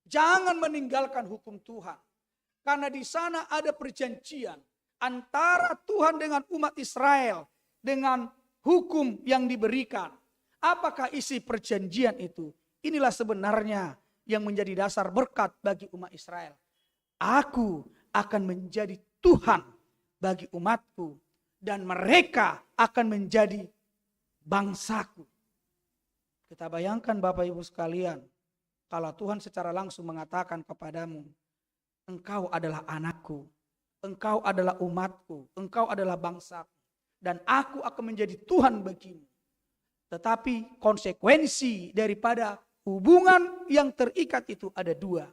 S4: jangan meninggalkan hukum Tuhan. Karena di sana ada perjanjian antara Tuhan dengan umat Israel dengan hukum yang diberikan. Apakah isi perjanjian itu? Inilah sebenarnya yang menjadi dasar berkat bagi umat Israel. Aku akan menjadi Tuhan bagi umatku dan mereka akan menjadi bangsaku. Kita bayangkan Bapak Ibu sekalian, kalau Tuhan secara langsung mengatakan kepadamu, engkau adalah anakku, engkau adalah umatku, engkau adalah bangsaku, dan aku akan menjadi Tuhan bagimu. Tetapi konsekuensi daripada hubungan yang terikat itu ada dua,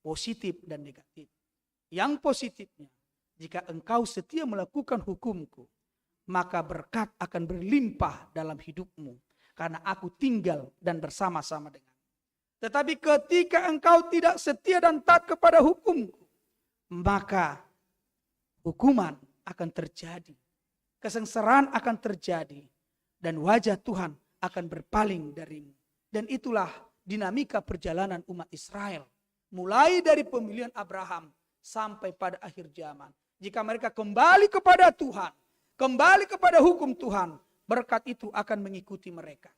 S4: positif dan negatif. Yang positifnya, jika engkau setia melakukan hukumku, maka berkat akan berlimpah dalam hidupmu. Karena aku tinggal dan bersama-sama dengan. Tetapi ketika engkau tidak setia dan taat kepada hukumku, maka hukuman akan terjadi. Kesengsaraan akan terjadi. Dan wajah Tuhan akan berpaling darimu. Dan itulah dinamika perjalanan umat Israel. Mulai dari pemilihan Abraham sampai pada akhir zaman. Jika mereka kembali kepada Tuhan, kembali kepada hukum Tuhan, berkat itu akan mengikuti mereka.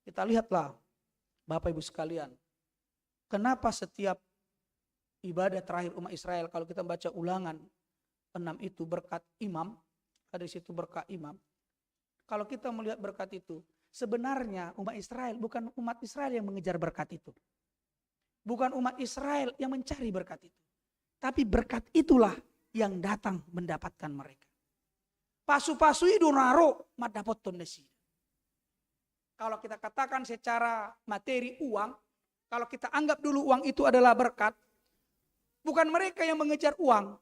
S4: Kita lihatlah Bapak Ibu sekalian. Kenapa setiap ibadah terakhir umat Israel, kalau kita baca Ulangan 6 itu berkat imam. Ada di situ berkat imam. Kalau kita melihat berkat itu, sebenarnya umat Israel bukan umat Israel yang mengejar berkat itu. Bukan umat Israel yang mencari berkat itu. Tapi berkat itulah yang datang mendapatkan mereka. Pasu-pasu itu naro dapat tondesi. Kalau kita katakan secara materi uang, kalau kita anggap dulu uang itu adalah berkat, bukan mereka yang mengejar uang,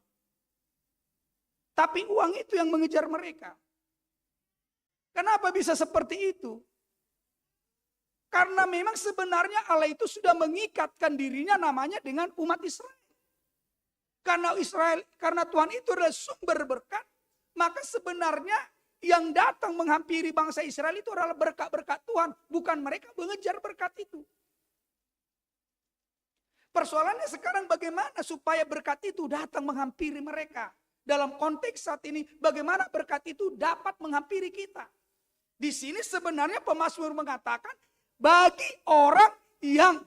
S4: tapi uang itu yang mengejar mereka. Kenapa bisa seperti itu? Karena memang sebenarnya Allah itu sudah mengikatkan dirinya namanya dengan umat Israel. Karena Tuhan itu adalah sumber berkat, maka sebenarnya yang datang menghampiri bangsa Israel itu adalah berkat-berkat Tuhan. Bukan mereka mengejar berkat itu. Persoalannya sekarang bagaimana supaya berkat itu datang menghampiri mereka. Dalam konteks saat ini bagaimana berkat itu dapat menghampiri kita. Di sini sebenarnya pemazmur mengatakan bagi orang yang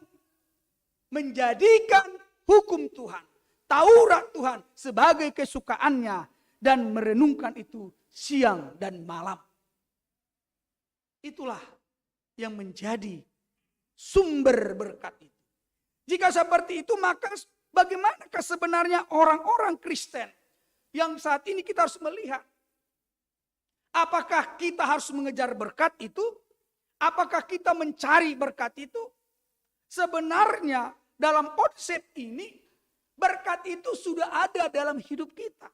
S4: menjadikan hukum Tuhan, Taurat Tuhan sebagai kesukaannya, dan merenungkan itu siang dan malam. Itulah yang menjadi sumber berkat itu. Jika seperti itu, maka bagaimanakah sebenarnya orang-orang Kristen yang saat ini kita harus melihat? Apakah kita harus mengejar berkat itu? Apakah kita mencari berkat itu? Sebenarnya dalam konsep ini, berkat itu sudah ada dalam hidup kita.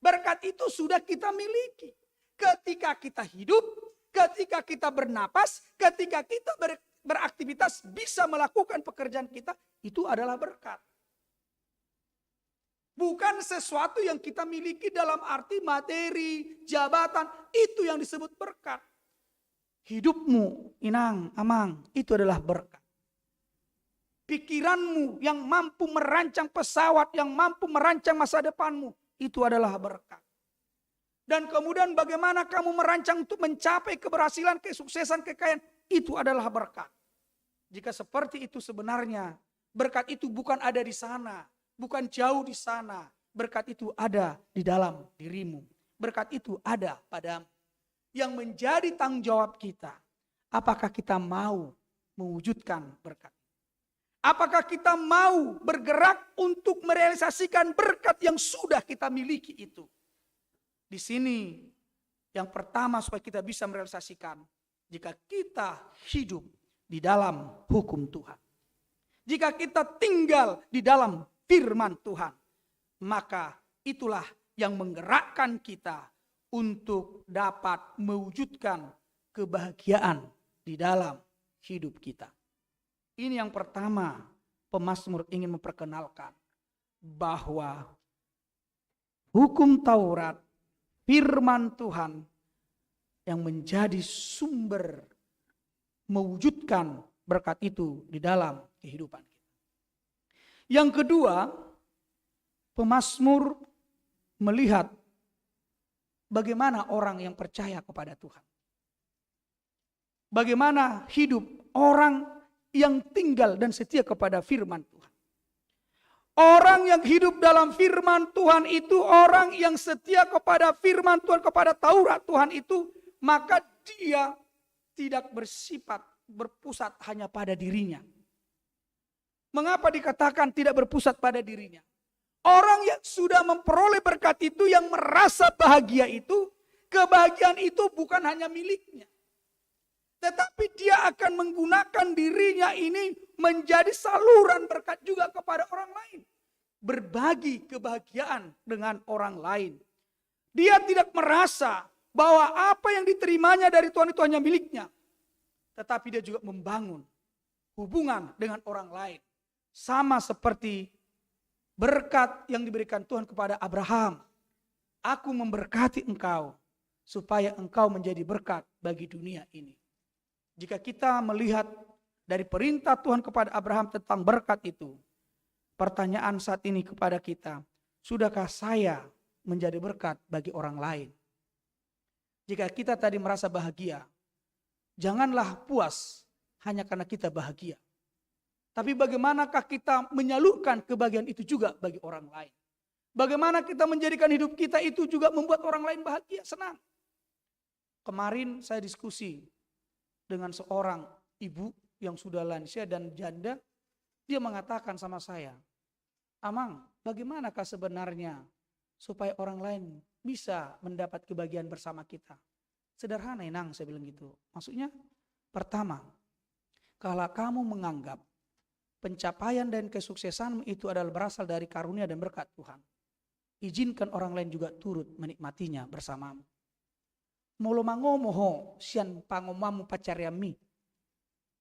S4: Berkat itu sudah kita miliki. Ketika kita hidup, ketika kita bernapas, ketika kita beraktivitas bisa melakukan pekerjaan kita, itu adalah berkat. Bukan sesuatu yang kita miliki dalam arti materi, jabatan, itu yang disebut berkat. Hidupmu, inang, amang, itu adalah berkat. Pikiranmu yang mampu merancang pesawat, yang mampu merancang masa depanmu, itu adalah berkat. Dan kemudian bagaimana kamu merancang untuk mencapai keberhasilan, kesuksesan, kekayaan, itu adalah berkat. Jika seperti itu sebenarnya, berkat itu bukan ada di sana, bukan jauh di sana. Berkat itu ada di dalam dirimu. berkat itu ada padamu. Yang menjadi tanggung jawab kita, apakah kita mau mewujudkan berkat? Apakah kita mau bergerak untuk merealisasikan berkat yang sudah kita miliki itu? Di sini yang pertama supaya kita bisa merealisasikan, jika kita hidup di dalam hukum Tuhan. Jika kita tinggal di dalam firman Tuhan, maka itulah yang menggerakkan kita untuk dapat mewujudkan kebahagiaan di dalam hidup kita. Ini yang pertama, pemazmur ingin memperkenalkan bahwa hukum Taurat, firman Tuhan yang menjadi sumber mewujudkan berkat itu di dalam kehidupan kita. Yang kedua, pemazmur melihat bagaimana orang yang percaya kepada Tuhan. Bagaimana hidup orang yang tinggal dan setia kepada firman Tuhan. Orang yang hidup dalam firman Tuhan itu, orang yang setia kepada firman Tuhan, kepada Taurat Tuhan itu, maka dia tidak bersifat berpusat hanya pada dirinya. Mengapa dikatakan tidak berpusat pada dirinya? Orang yang sudah memperoleh berkat itu, yang merasa bahagia itu, kebahagiaan itu bukan hanya miliknya. Tetapi dia akan menggunakan dirinya ini menjadi saluran berkat juga kepada orang lain. Berbagi kebahagiaan dengan orang lain. Dia tidak merasa bahwa apa yang diterimanya dari Tuhan itu hanya miliknya. Tetapi dia juga membangun hubungan dengan orang lain. Sama seperti berkat yang diberikan Tuhan kepada Abraham. Aku memberkati engkau supaya engkau menjadi berkat bagi dunia ini. Jika kita melihat dari perintah Tuhan kepada Abraham tentang berkat itu, pertanyaan saat ini kepada kita, sudahkah saya menjadi berkat bagi orang lain? Jika kita tadi merasa bahagia, janganlah puas hanya karena kita bahagia. Tapi bagaimanakah kita menyalurkan kebahagiaan itu juga bagi orang lain? Bagaimana kita menjadikan hidup kita itu juga membuat orang lain bahagia, senang? Kemarin saya diskusi dengan seorang ibu yang sudah lansia dan janda. Dia mengatakan sama saya, Amang, bagaimanakah sebenarnya supaya orang lain bisa mendapat kebahagiaan bersama kita? Sederhana, Nang, saya bilang gitu. Maksudnya, pertama, kalau kamu menganggap pencapaian dan kesuksesan itu adalah berasal dari karunia dan berkat Tuhan, izinkan orang lain juga turut menikmatinya bersamamu. Molo mangomoho sian pangomamu pacariami.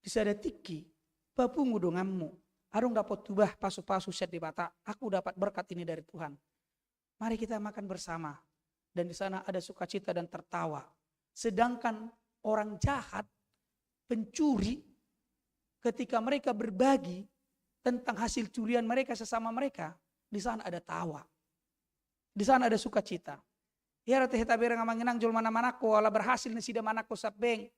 S4: Disadetiki papungu dongammu. Arung dapat tubah pasu-pasu set di bata. Aku dapat berkat ini dari Tuhan. Mari kita makan bersama. Dan di sana ada sukacita dan tertawa. Sedangkan orang jahat, pencuri, ketika mereka berbagi tentang hasil curian mereka sesama mereka, di sana ada tawa. Di sana ada sukacita. Ya rata heta bereng amanginang jol mana-manako, ala berhasil na sida manako sabeng.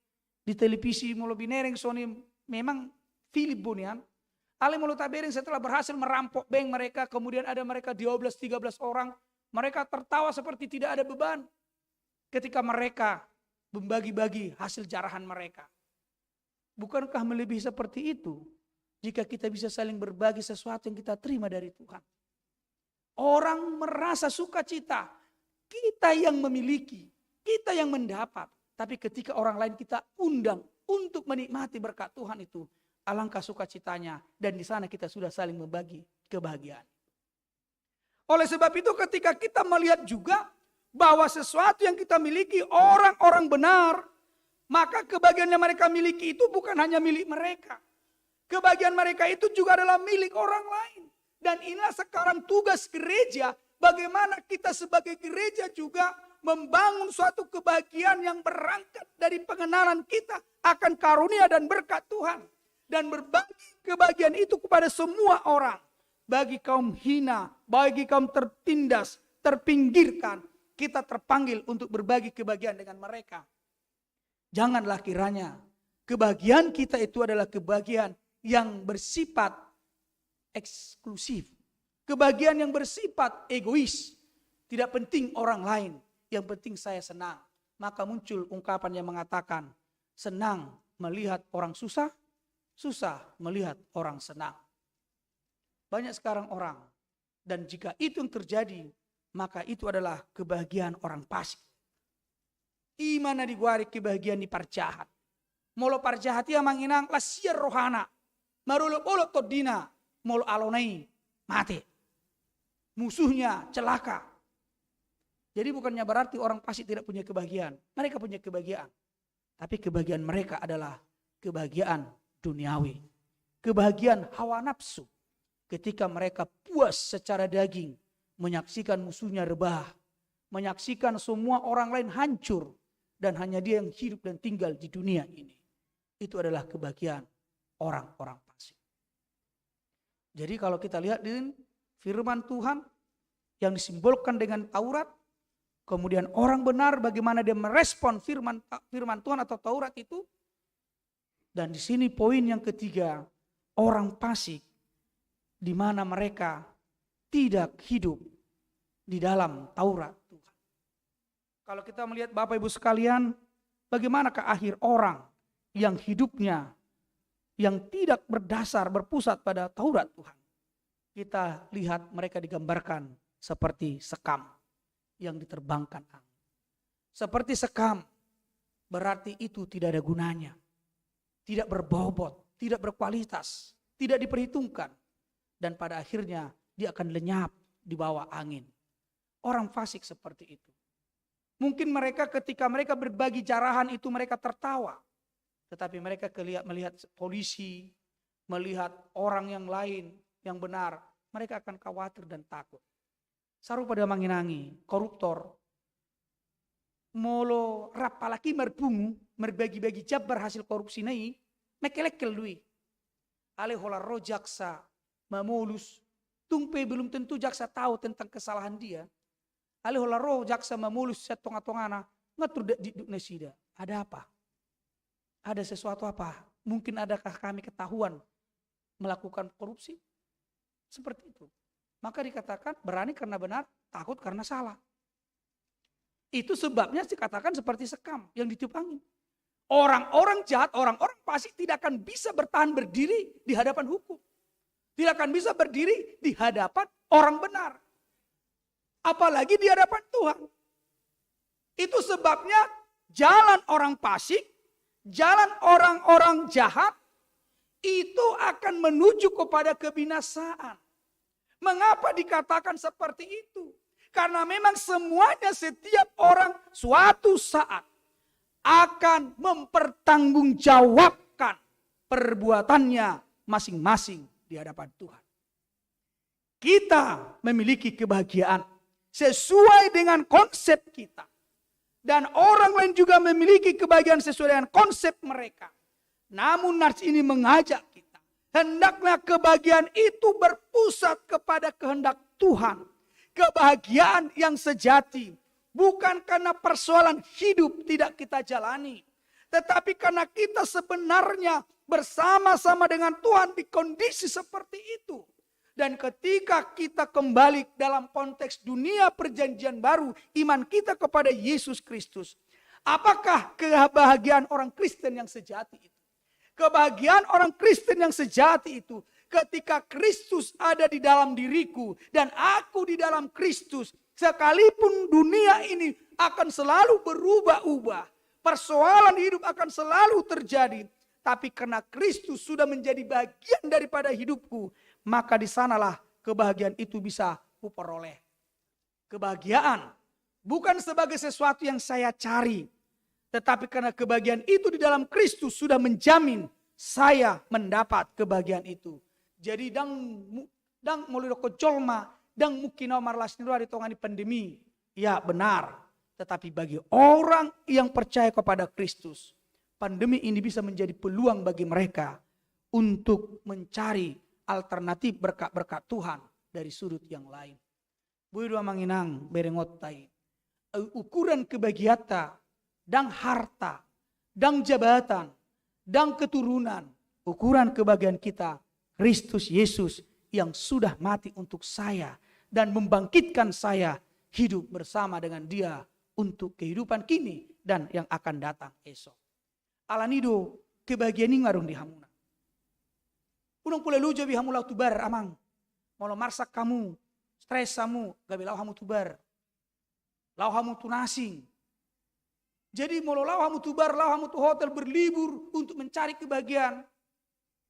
S4: Di televisi mulo binereng soni memang Philip Bunian. Ale mulo tabereng setelah berhasil merampok bank mereka, kemudian ada mereka 12-13 orang. Mereka tertawa seperti tidak ada beban. Ketika mereka membagi-bagi hasil jarahan mereka. Bukankah melebihi seperti itu? Jika kita bisa saling berbagi sesuatu yang kita terima dari Tuhan. Orang merasa sukacita. Kita yang memiliki. Kita yang mendapat. Tapi ketika orang lain kita undang untuk menikmati berkat Tuhan itu. Alangkah sukacitanya. Dan di sana kita sudah saling membagi kebahagiaan. Oleh sebab itu ketika kita melihat juga bahwa sesuatu yang kita miliki orang-orang benar. Maka kebahagiaan yang mereka miliki itu bukan hanya milik mereka. Kebahagiaan mereka itu juga adalah milik orang lain. Dan inilah sekarang tugas gereja. Bagaimana kita sebagai gereja juga membangun suatu kebahagiaan yang berangkat dari pengenalan kita akan karunia dan berkat Tuhan. Dan berbagi kebahagiaan itu kepada semua orang. Bagi kaum hina, bagi kaum tertindas, terpinggirkan. Kita terpanggil untuk berbagi kebahagiaan dengan mereka. Janganlah kiranya kebahagiaan kita itu adalah kebahagiaan yang bersifat eksklusif. Kebahagiaan yang bersifat egois. Tidak penting orang lain. yang penting saya senang. Maka muncul ungkapan yang mengatakan, senang melihat orang susah, susah melihat orang senang. Banyak sekarang orang, dan jika itu yang terjadi, maka itu adalah kebahagiaan orang fasik. Imana diguari kebahagiaan di parjahat. Molo parjahat ia manginang lasiar rohana. Marolo todina, molo alonai, mati. Musuhnya celaka. Jadi bukannya berarti orang fasik tidak punya kebahagiaan. Mereka punya kebahagiaan. Tapi kebahagiaan mereka adalah kebahagiaan duniawi. Kebahagiaan hawa nafsu. Ketika mereka puas secara daging. Menyaksikan musuhnya rebah. Menyaksikan semua orang lain hancur. Dan hanya dia yang hidup dan tinggal di dunia ini. Itu adalah kebahagiaan orang-orang fasik. Jadi kalau kita lihat di firman Tuhan yang disimbolkan dengan Taurat. Kemudian orang benar bagaimana dia merespon firman Tuhan atau Taurat itu. Dan di sini poin yang ketiga. Orang fasik. Di mana mereka tidak hidup di dalam Taurat Tuhan. Kalau kita melihat Bapak Ibu sekalian, bagaimanakah akhir orang yang hidupnya yang tidak berdasar berpusat pada Taurat Tuhan. Kita lihat mereka digambarkan seperti sekam yang diterbangkan angin. Seperti sekam berarti itu tidak ada gunanya. Tidak berbobot, tidak berkualitas, tidak diperhitungkan. Dan pada akhirnya dia akan lenyap di bawah angin. Orang fasik seperti itu. Mungkin mereka ketika mereka berbagi jarahan itu mereka tertawa. Tetapi mereka melihat polisi, melihat orang yang lain yang benar. Mereka akan khawatir dan takut. Saru pada manginangi, koruptor. Molo rapalaki merbungu, merbagi-bagi jabar hasil korupsi nai, mekelekel lui. Ale hola ro jaksa, mamulus. Tungpe belum tentu jaksa tahu tentang kesalahan dia. Ale hola ro jaksa mamulus setonga-tongana, ngatur di nesida. Ada apa? Ada sesuatu apa? Mungkin adakah kami ketahuan melakukan korupsi? Seperti itu. Maka dikatakan berani karena benar, takut karena salah. Itu sebabnya dikatakan seperti sekam yang ditiup angin. Orang-orang jahat, orang-orang fasik tidak akan bisa bertahan berdiri di hadapan hukum. Tidak akan bisa berdiri di hadapan orang benar. Apalagi di hadapan Tuhan. Itu sebabnya jalan orang fasik, jalan orang-orang jahat, itu akan menuju kepada kebinasaan. Mengapa dikatakan seperti itu? Karena memang semuanya setiap orang suatu saat akan mempertanggungjawabkan perbuatannya masing-masing di hadapan Tuhan. Kita memiliki kebahagiaan sesuai dengan konsep kita. Dan orang lain juga memiliki kebahagiaan sesuai dengan konsep mereka. Namun nats ini mengajak kita. Hendaknya kebahagiaan itu berpusat kepada kehendak Tuhan. Kebahagiaan yang sejati. Bukan karena persoalan hidup tidak kita jalani. Tetapi karena kita sebenarnya bersama-sama dengan Tuhan di kondisi seperti itu. Dan ketika kita kembali dalam konteks dunia perjanjian baru. Iman kita kepada Yesus Kristus. Apakah kebahagiaan orang Kristen yang sejati itu? Kebahagiaan orang Kristen yang sejati itu ketika Kristus ada di dalam diriku dan aku di dalam Kristus, sekalipun dunia ini akan selalu berubah-ubah, persoalan hidup akan selalu terjadi, tapi karena Kristus sudah menjadi bagian daripada hidupku, maka di sanalah kebahagiaan itu bisa kuperoleh. Kebahagiaan bukan sebagai sesuatu yang saya cari, tetapi karena kebahagiaan itu di dalam Kristus sudah menjamin saya mendapat kebahagiaan itu. Jadi dang molidoko jolma, dang mukina marlasniro di tongani pandemi. Ya benar. Tetapi bagi orang yang percaya kepada Kristus, pandemi ini bisa menjadi peluang bagi mereka untuk mencari alternatif berkat-berkat Tuhan dari sudut yang lain. Buidua manginang berengotai. Ukuran kebahagiaan dan harta, dan jabatan, dan keturunan. Ukuran kebahagiaan kita, Kristus Yesus yang sudah mati untuk saya. Dan membangkitkan saya hidup bersama dengan dia untuk kehidupan kini dan yang akan datang esok. Alanido kebahagiaan ini ngarung di hamuna. Unang pula lujo bi hamulau tubar amang. Molo marsak kamu, stres kamu, gabi lau hamu tubar. Lau hamu tunasing. Jadi molo lau hamu tubar, lau hamu tu hotel berlibur untuk mencari kebahagiaan.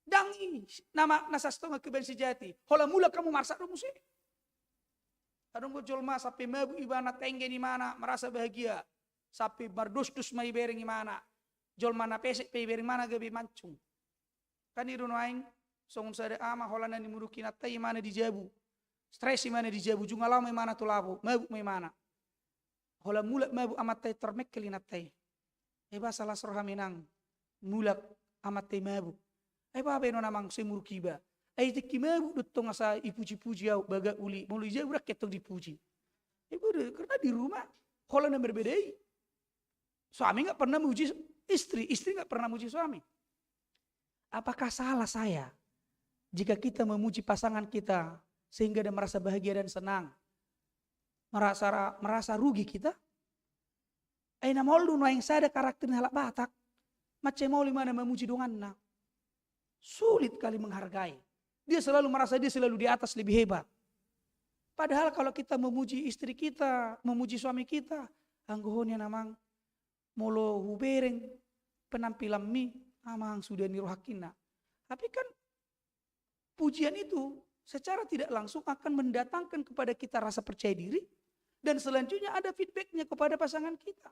S4: Dangi nama nasastonga kebahagiaan sejati. Hola mula kamu marsak dong musik. Adong go jolma sampai mabu ibana tengge di mana merasa bahagia. Sampai bardus-dus mai bereng di mana. Jolma na pesek pe bereng mana gabi mancung. Kan iru noaing songon sada ama holana ni muruki na tai mana dijabu. Stres mana dijabu junga lau mai mana tu labu, mabu mai mana. Hola mulak mabu amat tai termekeli na tai. Eba salah soroha menang. Mulak amat tai mabu. Eba beno namang semurukiba. Ai teki mabu dotong asa ipuji-puji au baga uli. Mulu jabu rak ketong dipuji. Karena di rumah holana berbedai. Suami enggak pernah muji istri enggak pernah muji suami. Apakah salah saya jika kita memuji pasangan kita sehingga dia merasa bahagia dan senang? Merasa rugi kita? Aina maulu no yang sada karakternya halak Batak. Macam mau mana memuji donganna. Sulit kali menghargai. Dia selalu merasa dia selalu di atas lebih hebat. Padahal kalau kita memuji istri kita, memuji suami kita, anggohnya namang molo hubereng penampilan mi amang sudah nirohakina. Tapi kan pujian itu secara tidak langsung akan mendatangkan kepada kita rasa percaya diri dan selanjutnya ada feedbacknya kepada pasangan kita.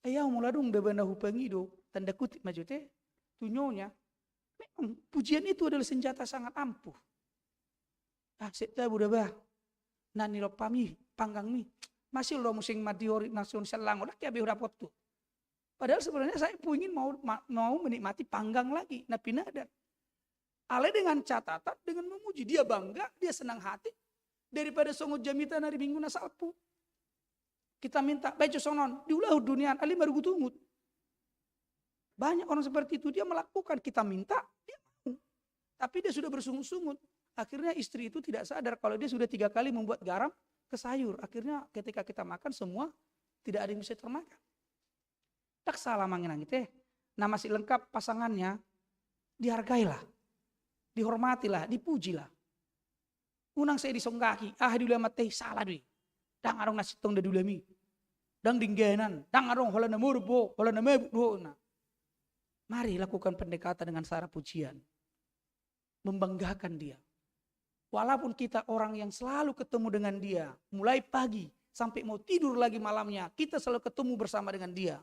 S4: Ayah muladung da bana hupangido tanda kutip majote tunyonya. Memang pujian itu adalah senjata sangat ampuh. Sekta budak bah, nani lo pami panggang mi masih lo musing madiori nasion selang udah kayak berapa tu. Padahal sebenarnya saya ingin mau menikmati panggang lagi, napi nadan. Ale dengan catatan, dengan memuji dia bangga, dia senang hati daripada songot jamitan hari minggu nasalpu. Kita minta baca sonon diulah dunia ali baru gutungut. Banyak orang seperti itu dia melakukan, kita minta dia mau. Tapi dia sudah bersungut-sungut. Akhirnya istri itu tidak sadar kalau dia sudah 3 kali membuat garam ke sayur. Akhirnya ketika kita makan semua tidak ada yang bisa termakan. Tak salah manginang itu. Nah masih lengkap pasangannya dihargailah, dihormatilah, dipujilah. Unang saya disonggaki, dulu amat teh salah dui. Dang arong nasi tong da dulami. Dang dinggenan, dang arong holana murbo, holana mebuk. Mari lakukan pendekatan dengan cara pujian. Membanggakan dia. Walaupun kita orang yang selalu ketemu dengan dia. Mulai pagi sampai mau tidur lagi malamnya. Kita selalu ketemu bersama dengan dia.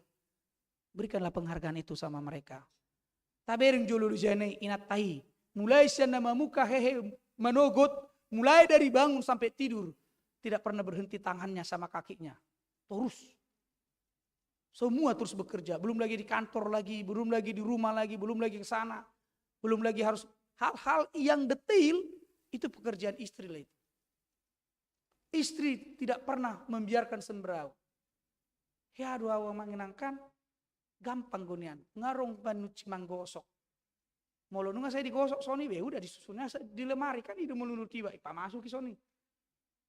S4: Berikanlah penghargaan itu sama mereka. Tabering jolulu jane inat tahi. Mulai sana mamuka hehe manogot. Mulai dari bangun sampai tidur. Tidak pernah berhenti tangannya sama kakinya. Terus. Semua terus bekerja. Belum lagi di kantor lagi. Belum lagi di rumah lagi. Belum lagi ke sana. Belum lagi harus hal-hal yang detail. Itu pekerjaan istri lah itu. Istri tidak pernah membiarkan semberau. Ya dua awang mengenangkan. Gampang gonian. Ngarong panuci manggosok. Molo nunga saya digosok soni be udah disusunnya di lemari kan itu melunur tiba. Ipa masuk ke soni.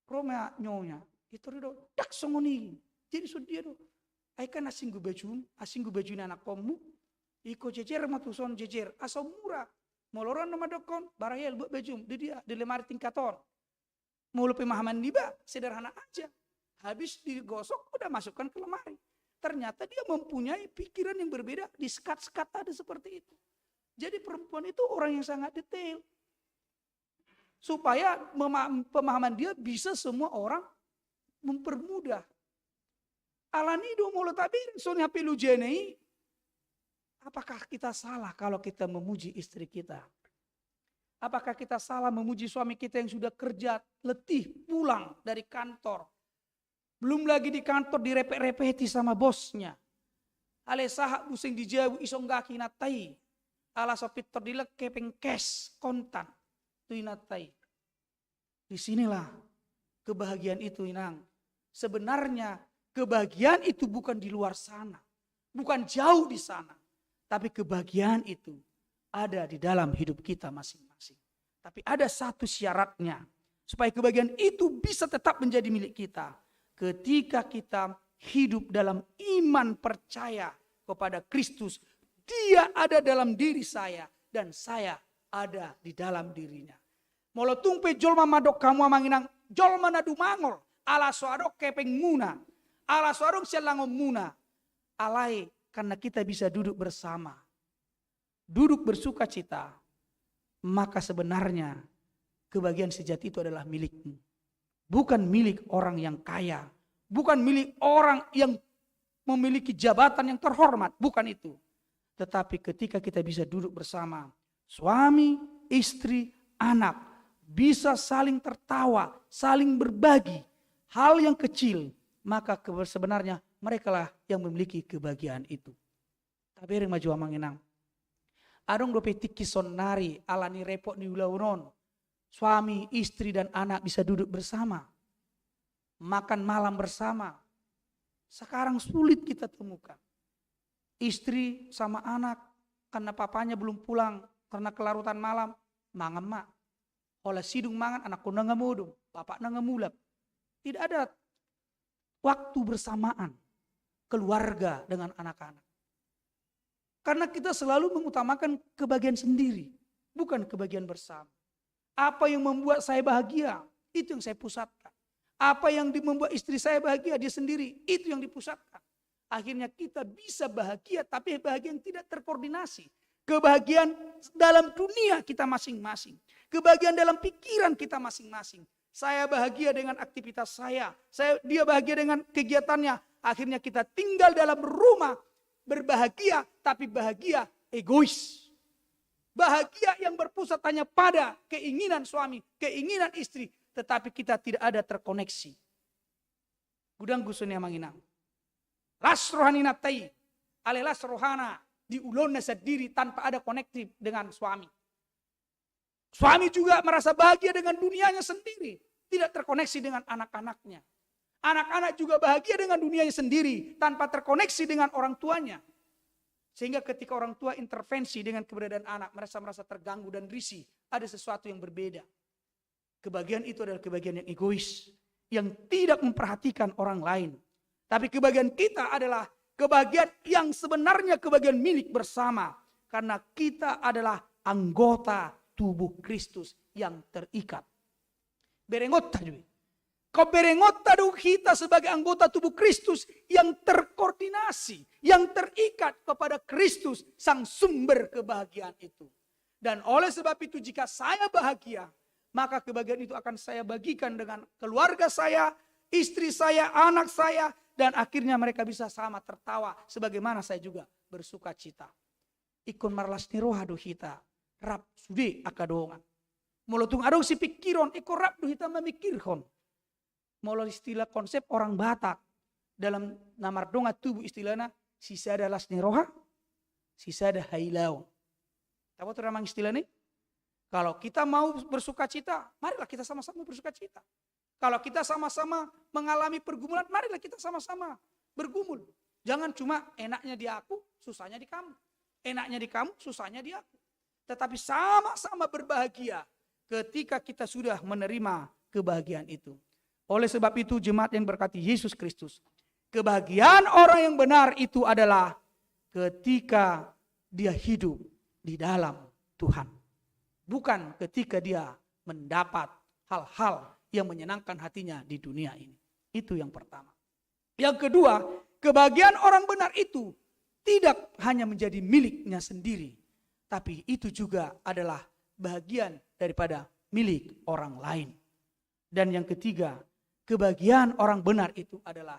S4: Roma nyonya. Itu do dak songoni. Jadi sudia do. Ai kan asinggu baju anak komu. Iko jejer matuson jejer. Asal murah. Moloron nama dokon. Barayel buat baju. Dia di lemari tingkaton. Mulu pemahaman diba. Sederhana aja. Habis digosok udah masukkan ke lemari. Ternyata dia mempunyai pikiran yang berbeda. Di sekat-sekat ada seperti itu. Jadi perempuan itu orang yang sangat detail. Supaya pemahaman dia bisa semua orang mempermudah. Alanido mulu tabir sonya pilu jenei. Apakah kita salah kalau kita memuji istri kita? Apakah kita salah memuji suami kita yang sudah kerja letih pulang dari kantor? Belum lagi di kantor direpet-repeti sama bosnya. Ale sahak busing dijauh isonggaki natai. Ala sopit terdilek kepeng cash kontan. Itu natai. Disinilah kebahagiaan itu inang. Sebenarnya kebahagiaan itu bukan di luar sana. Bukan jauh di sana. Tapi kebahagiaan itu ada di dalam hidup kita masing-masing. Tapi ada satu syaratnya. Supaya kebahagiaan itu bisa tetap menjadi milik kita. ketika kita hidup dalam iman percaya kepada Kristus, Dia ada dalam diri saya dan saya ada di dalam dirinya. Molo tungpe jolma madok kamu amanginang jolma nadu mangol ala soadok kepeng muna ala soadok selangom muna alai karena kita bisa duduk bersama, duduk bersuka cita, maka sebenarnya kebahagiaan sejati itu adalah milikmu. Bukan milik orang yang kaya. Bukan milik orang yang memiliki jabatan yang terhormat. Bukan itu. Tetapi ketika kita bisa duduk bersama, suami, istri, anak, bisa saling tertawa, saling berbagi hal yang kecil, maka sebenarnya merekalah yang memiliki kebahagiaan itu. Tabering maju amanginang. Adong dope tiki sonari alani repot ni ulaunon. Suami, istri, dan anak bisa duduk bersama. Makan malam bersama. Sekarang sulit kita temukan. Istri sama anak, karena papanya belum pulang, karena kelarutan malam, mangan mak. Olah sidung mangan, anak ko nangamudung, bapak nangamulap. Tidak ada waktu bersamaan, keluarga dengan anak-anak. Karena kita selalu mengutamakan kebahagiaan sendiri, bukan kebahagiaan bersama. Apa yang membuat saya bahagia, itu yang saya pusatkan. Apa yang membuat istri saya bahagia, dia sendiri, itu yang dipusatkan. Akhirnya kita bisa bahagia, tapi bahagia yang tidak terkoordinasi. Kebahagiaan dalam dunia kita masing-masing. Kebahagiaan dalam pikiran kita masing-masing. Saya bahagia dengan aktivitas saya, dia bahagia dengan kegiatannya. Akhirnya kita tinggal dalam rumah, berbahagia, tapi bahagia egois. Bahagia yang berpusat hanya pada keinginan suami, keinginan istri. Tetapi kita tidak ada terkoneksi. Gudang gusunya manginang. Las rohani natai. Alelas rohana diulona sendiri tanpa ada konektif dengan suami. Suami juga merasa bahagia dengan dunianya sendiri. Tidak terkoneksi dengan anak-anaknya. Anak-anak juga bahagia dengan dunianya sendiri. Tanpa terkoneksi dengan orang tuanya. Sehingga ketika orang tua intervensi dengan keberadaan anak, merasa terganggu dan risih. Ada sesuatu yang berbeda. Kebahagiaan itu adalah kebahagiaan yang egois. Yang tidak memperhatikan orang lain. Tapi kebahagiaan kita adalah kebahagiaan yang sebenarnya kebahagiaan milik bersama. Karena kita adalah anggota tubuh Kristus yang terikat. Berengota juga. Kau berengota dong kita sebagai anggota tubuh Kristus yang terkoordinasi, yang terikat kepada Kristus, sang sumber kebahagiaan itu. Dan oleh sebab itu jika saya bahagia, maka kebahagiaan itu akan saya bagikan dengan keluarga saya, istri saya, anak saya, dan akhirnya mereka bisa sama tertawa sebagaimana saya juga bersuka cita. Ikon marlas ni roha do hita, rap sude akadongan. Molotung adong si pikiron, ikon rap do hita memikirhon. Mulai istilah konsep orang Batak dalam namardonga tubuh istilahnya sisa ada lasni roha, sisa ada hailau. Tahu tuh namang istilah ini? Kalau kita mau bersuka cita, marilah kita sama-sama bersuka cita. Kalau kita sama-sama mengalami pergumulan, marilah kita sama-sama bergumul. Jangan cuma enaknya di aku, susahnya di kamu. Enaknya di kamu, susahnya di aku. Tetapi sama-sama berbahagia ketika kita sudah menerima kebahagiaan itu. Oleh sebab itu jemaat yang berkati Yesus Kristus. Kebahagiaan orang yang benar itu adalah ketika dia hidup di dalam Tuhan. Bukan ketika dia mendapat hal-hal yang menyenangkan hatinya di dunia ini. Itu yang pertama. Yang kedua, kebahagiaan orang benar itu tidak hanya menjadi miliknya sendiri. Tapi itu juga adalah bagian daripada milik orang lain. Dan yang ketiga, kebahagiaan orang benar itu adalah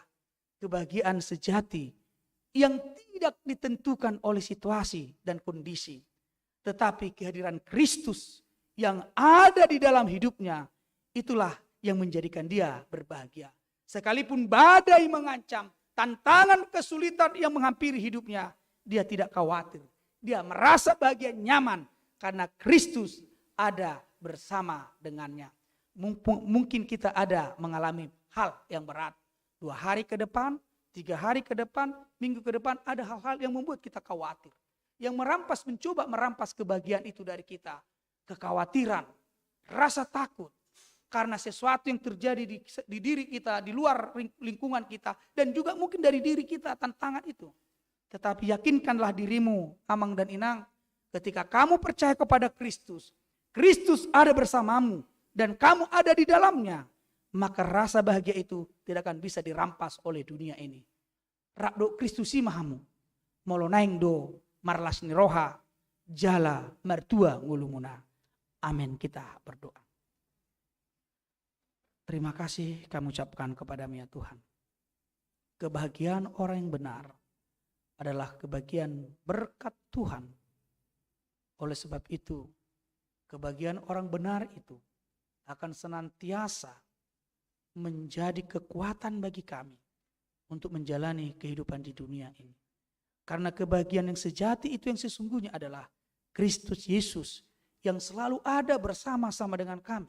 S4: kebahagiaan sejati yang tidak ditentukan oleh situasi dan kondisi. Tetapi kehadiran Kristus yang ada di dalam hidupnya, itulah yang menjadikan dia berbahagia. Sekalipun badai mengancam, tantangan kesulitan yang menghampiri hidupnya, dia tidak khawatir. Dia merasa bahagia, nyaman karena Kristus ada bersama dengannya. Mungkin kita ada mengalami hal yang berat. 2 hari ke depan, 3 hari ke depan, minggu ke depan ada hal-hal yang membuat kita khawatir. Yang mencoba merampas kebahagiaan itu dari kita. Kekhawatiran, rasa takut, karena sesuatu yang terjadi di diri kita, di luar lingkungan kita, dan juga mungkin dari diri kita, tantangan itu. Tetapi yakinkanlah dirimu, Amang dan Inang, ketika kamu percaya kepada Kristus, Kristus ada bersamamu, dan kamu ada di dalamnya, maka rasa bahagia itu tidak akan bisa dirampas oleh dunia ini. Rakdo Kristusi mahamu, molonaing do marlas niroha, jala mertua ngulumuna. Amin, kita berdoa. Terima kasih kami ucapkan kepadamu ya Tuhan. Kebahagiaan orang yang benar adalah kebahagiaan berkat Tuhan. Oleh sebab itu, kebahagiaan orang benar itu akan senantiasa menjadi kekuatan bagi kami untuk menjalani kehidupan di dunia ini. Karena kebahagiaan yang sejati itu yang sesungguhnya adalah Kristus Yesus yang selalu ada bersama-sama dengan kami.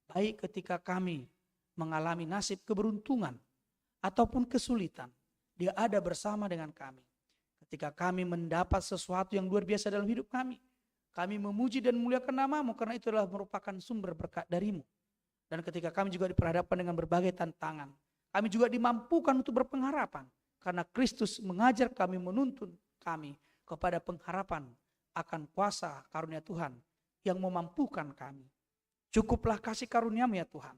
S4: Baik ketika kami mengalami nasib keberuntungan ataupun kesulitan, Dia ada bersama dengan kami. Ketika kami mendapat sesuatu yang luar biasa dalam hidup kami memuji dan memuliakan nama-Mu karena itu adalah merupakan sumber berkat dari-Mu. Dan ketika kami juga diperhadapkan dengan berbagai tantangan, kami juga dimampukan untuk berpengharapan karena Kristus mengajar kami, menuntun kami kepada pengharapan akan kuasa karunia Tuhan yang memampukan kami. Cukuplah kasih karunia-Mu ya Tuhan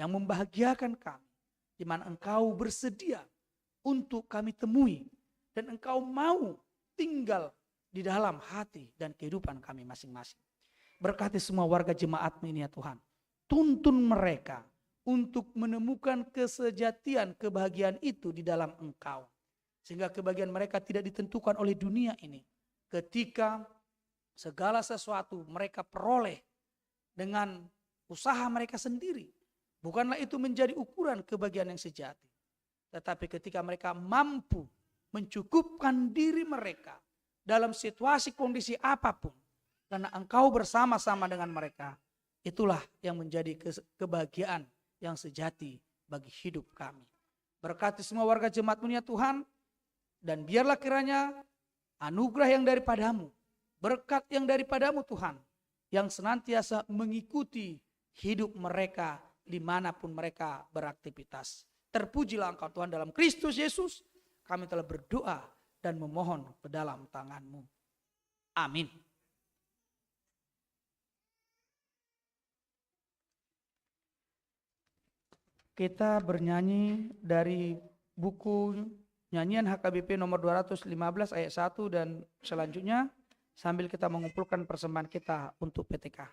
S4: yang membahagiakan kami, di mana Engkau bersedia untuk kami temui dan Engkau mau tinggal di dalam hati dan kehidupan kami masing-masing. Berkati semua warga jemaat-Mu ini ya Tuhan. Tuntun mereka untuk menemukan kesejatian kebahagiaan itu di dalam Engkau. Sehingga kebahagiaan mereka tidak ditentukan oleh dunia ini. Ketika segala sesuatu mereka peroleh dengan usaha mereka sendiri. Bukanlah itu menjadi ukuran kebahagiaan yang sejati. Tetapi ketika mereka mampu mencukupkan diri mereka dalam situasi kondisi apapun. Karena Engkau bersama-sama dengan mereka. Itulah yang menjadi kebahagiaan yang sejati bagi hidup kami. Berkati semua warga jemaat-Mu ya Tuhan. Dan biarlah kiranya anugerah yang daripadamu, berkat yang daripadamu Tuhan, yang senantiasa mengikuti hidup mereka dimanapun mereka beraktivitas. Terpujilah Engkau Tuhan dalam Kristus Yesus. Kami telah berdoa dan memohon ke dalam tangan-Mu. Amin. Kita bernyanyi dari buku nyanyian HKBP nomor 215 ayat 1 dan selanjutnya sambil kita mengumpulkan persembahan kita untuk PTK.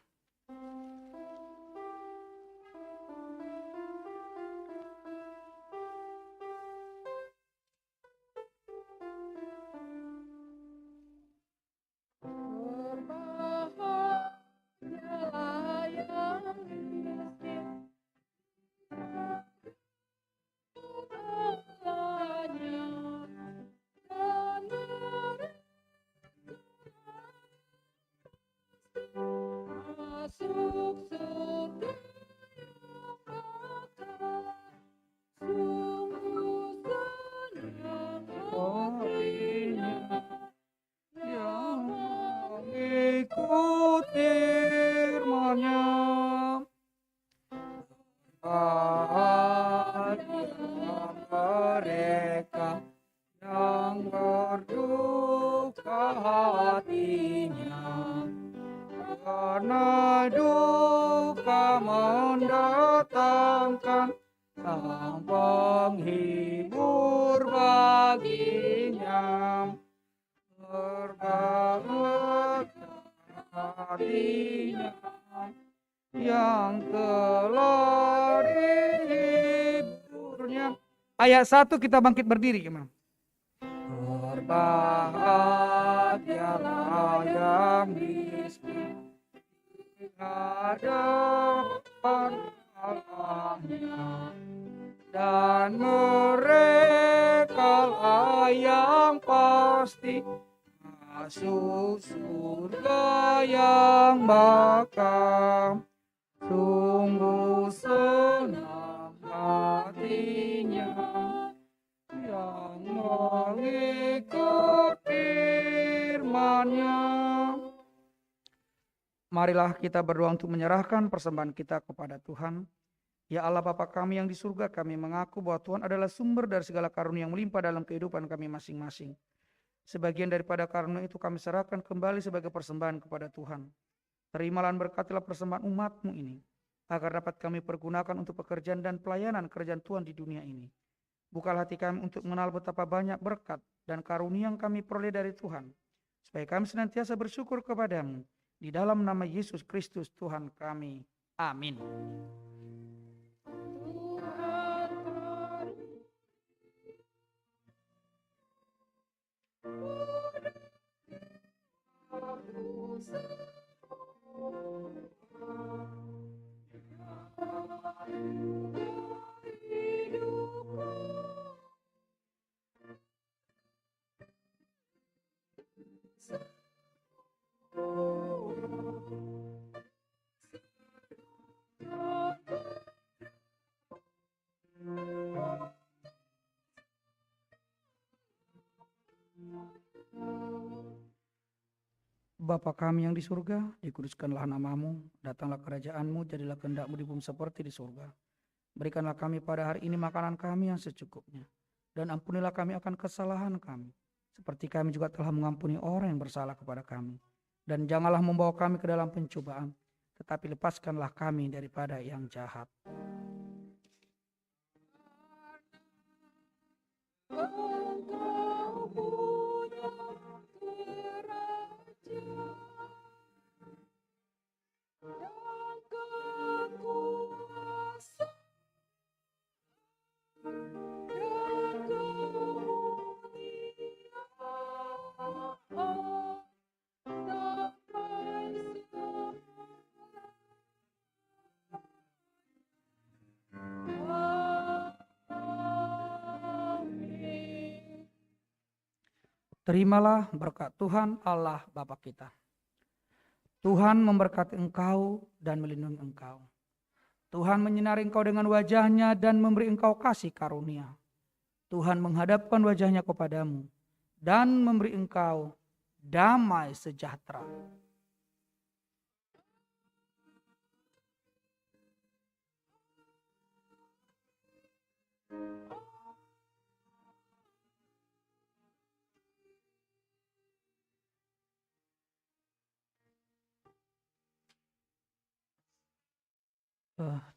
S4: Ayat 1 kita bangkit berdiri gimana? Berbahagialah yang miskin di hadapan Allahnya, dan mereka lah yang pasti masuk surga yang bakal. Sungguh senang hatinya yang mengikut firman-Nya. Marilah kita berdoa untuk menyerahkan persembahan kita kepada Tuhan. Ya Allah Bapa kami yang di surga, kami mengaku bahwa Tuhan adalah sumber dari segala karunia yang melimpah dalam kehidupan kami masing-masing. Sebagian daripada karunia itu kami serahkan kembali sebagai persembahan kepada Tuhan. Terimalah dan berkatilah persembahan umat-Mu ini, agar dapat kami pergunakan untuk pekerjaan dan pelayanan kerajaan Tuhan di dunia ini. Bukalah hati kami untuk mengenal betapa banyak berkat dan karunia yang kami peroleh dari Tuhan, supaya kami senantiasa bersyukur kepada-Mu. Di dalam nama Yesus Kristus Tuhan kami. Amin. Bapa kami yang di surga, dikuduskanlah nama-Mu, datanglah kerajaan-Mu, jadilah kehendak-Mu di bumi seperti di surga. Berikanlah kami pada hari ini makanan kami yang secukupnya, dan ampunilah kami akan kesalahan kami, seperti kami juga telah mengampuni orang yang bersalah kepada kami. Dan janganlah membawa kami ke dalam pencobaan, tetapi lepaskanlah kami daripada yang jahat. Terimalah berkat Tuhan Allah Bapa kita. Tuhan memberkati engkau dan melindungi engkau. Tuhan menyinari engkau dengan wajah-Nya dan memberi engkau kasih karunia. Tuhan menghadapkan wajah-Nya kepadamu dan memberi engkau damai sejahtera.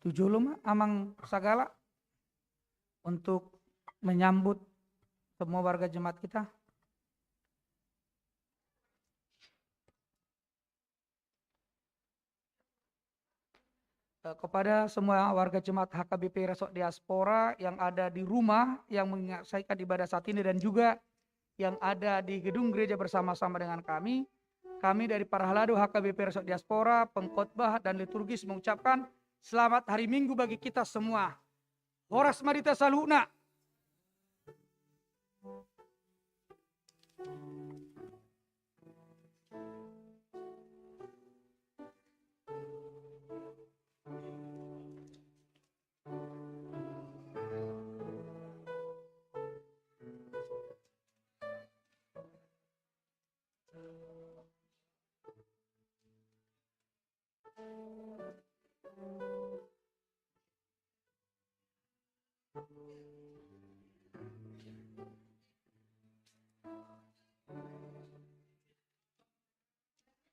S4: Tujuh luma amang sagala untuk menyambut semua warga jemaat kita. Kepada semua warga jemaat HKBP Resort Diaspora yang ada di rumah yang menyaksikan ibadah saat ini dan juga yang ada di gedung gereja bersama-sama dengan kami dari para halado HKBP Resort Diaspora, pengkhotbah dan liturgis mengucapkan selamat hari Minggu bagi kita semua. Horas Marita Saluna.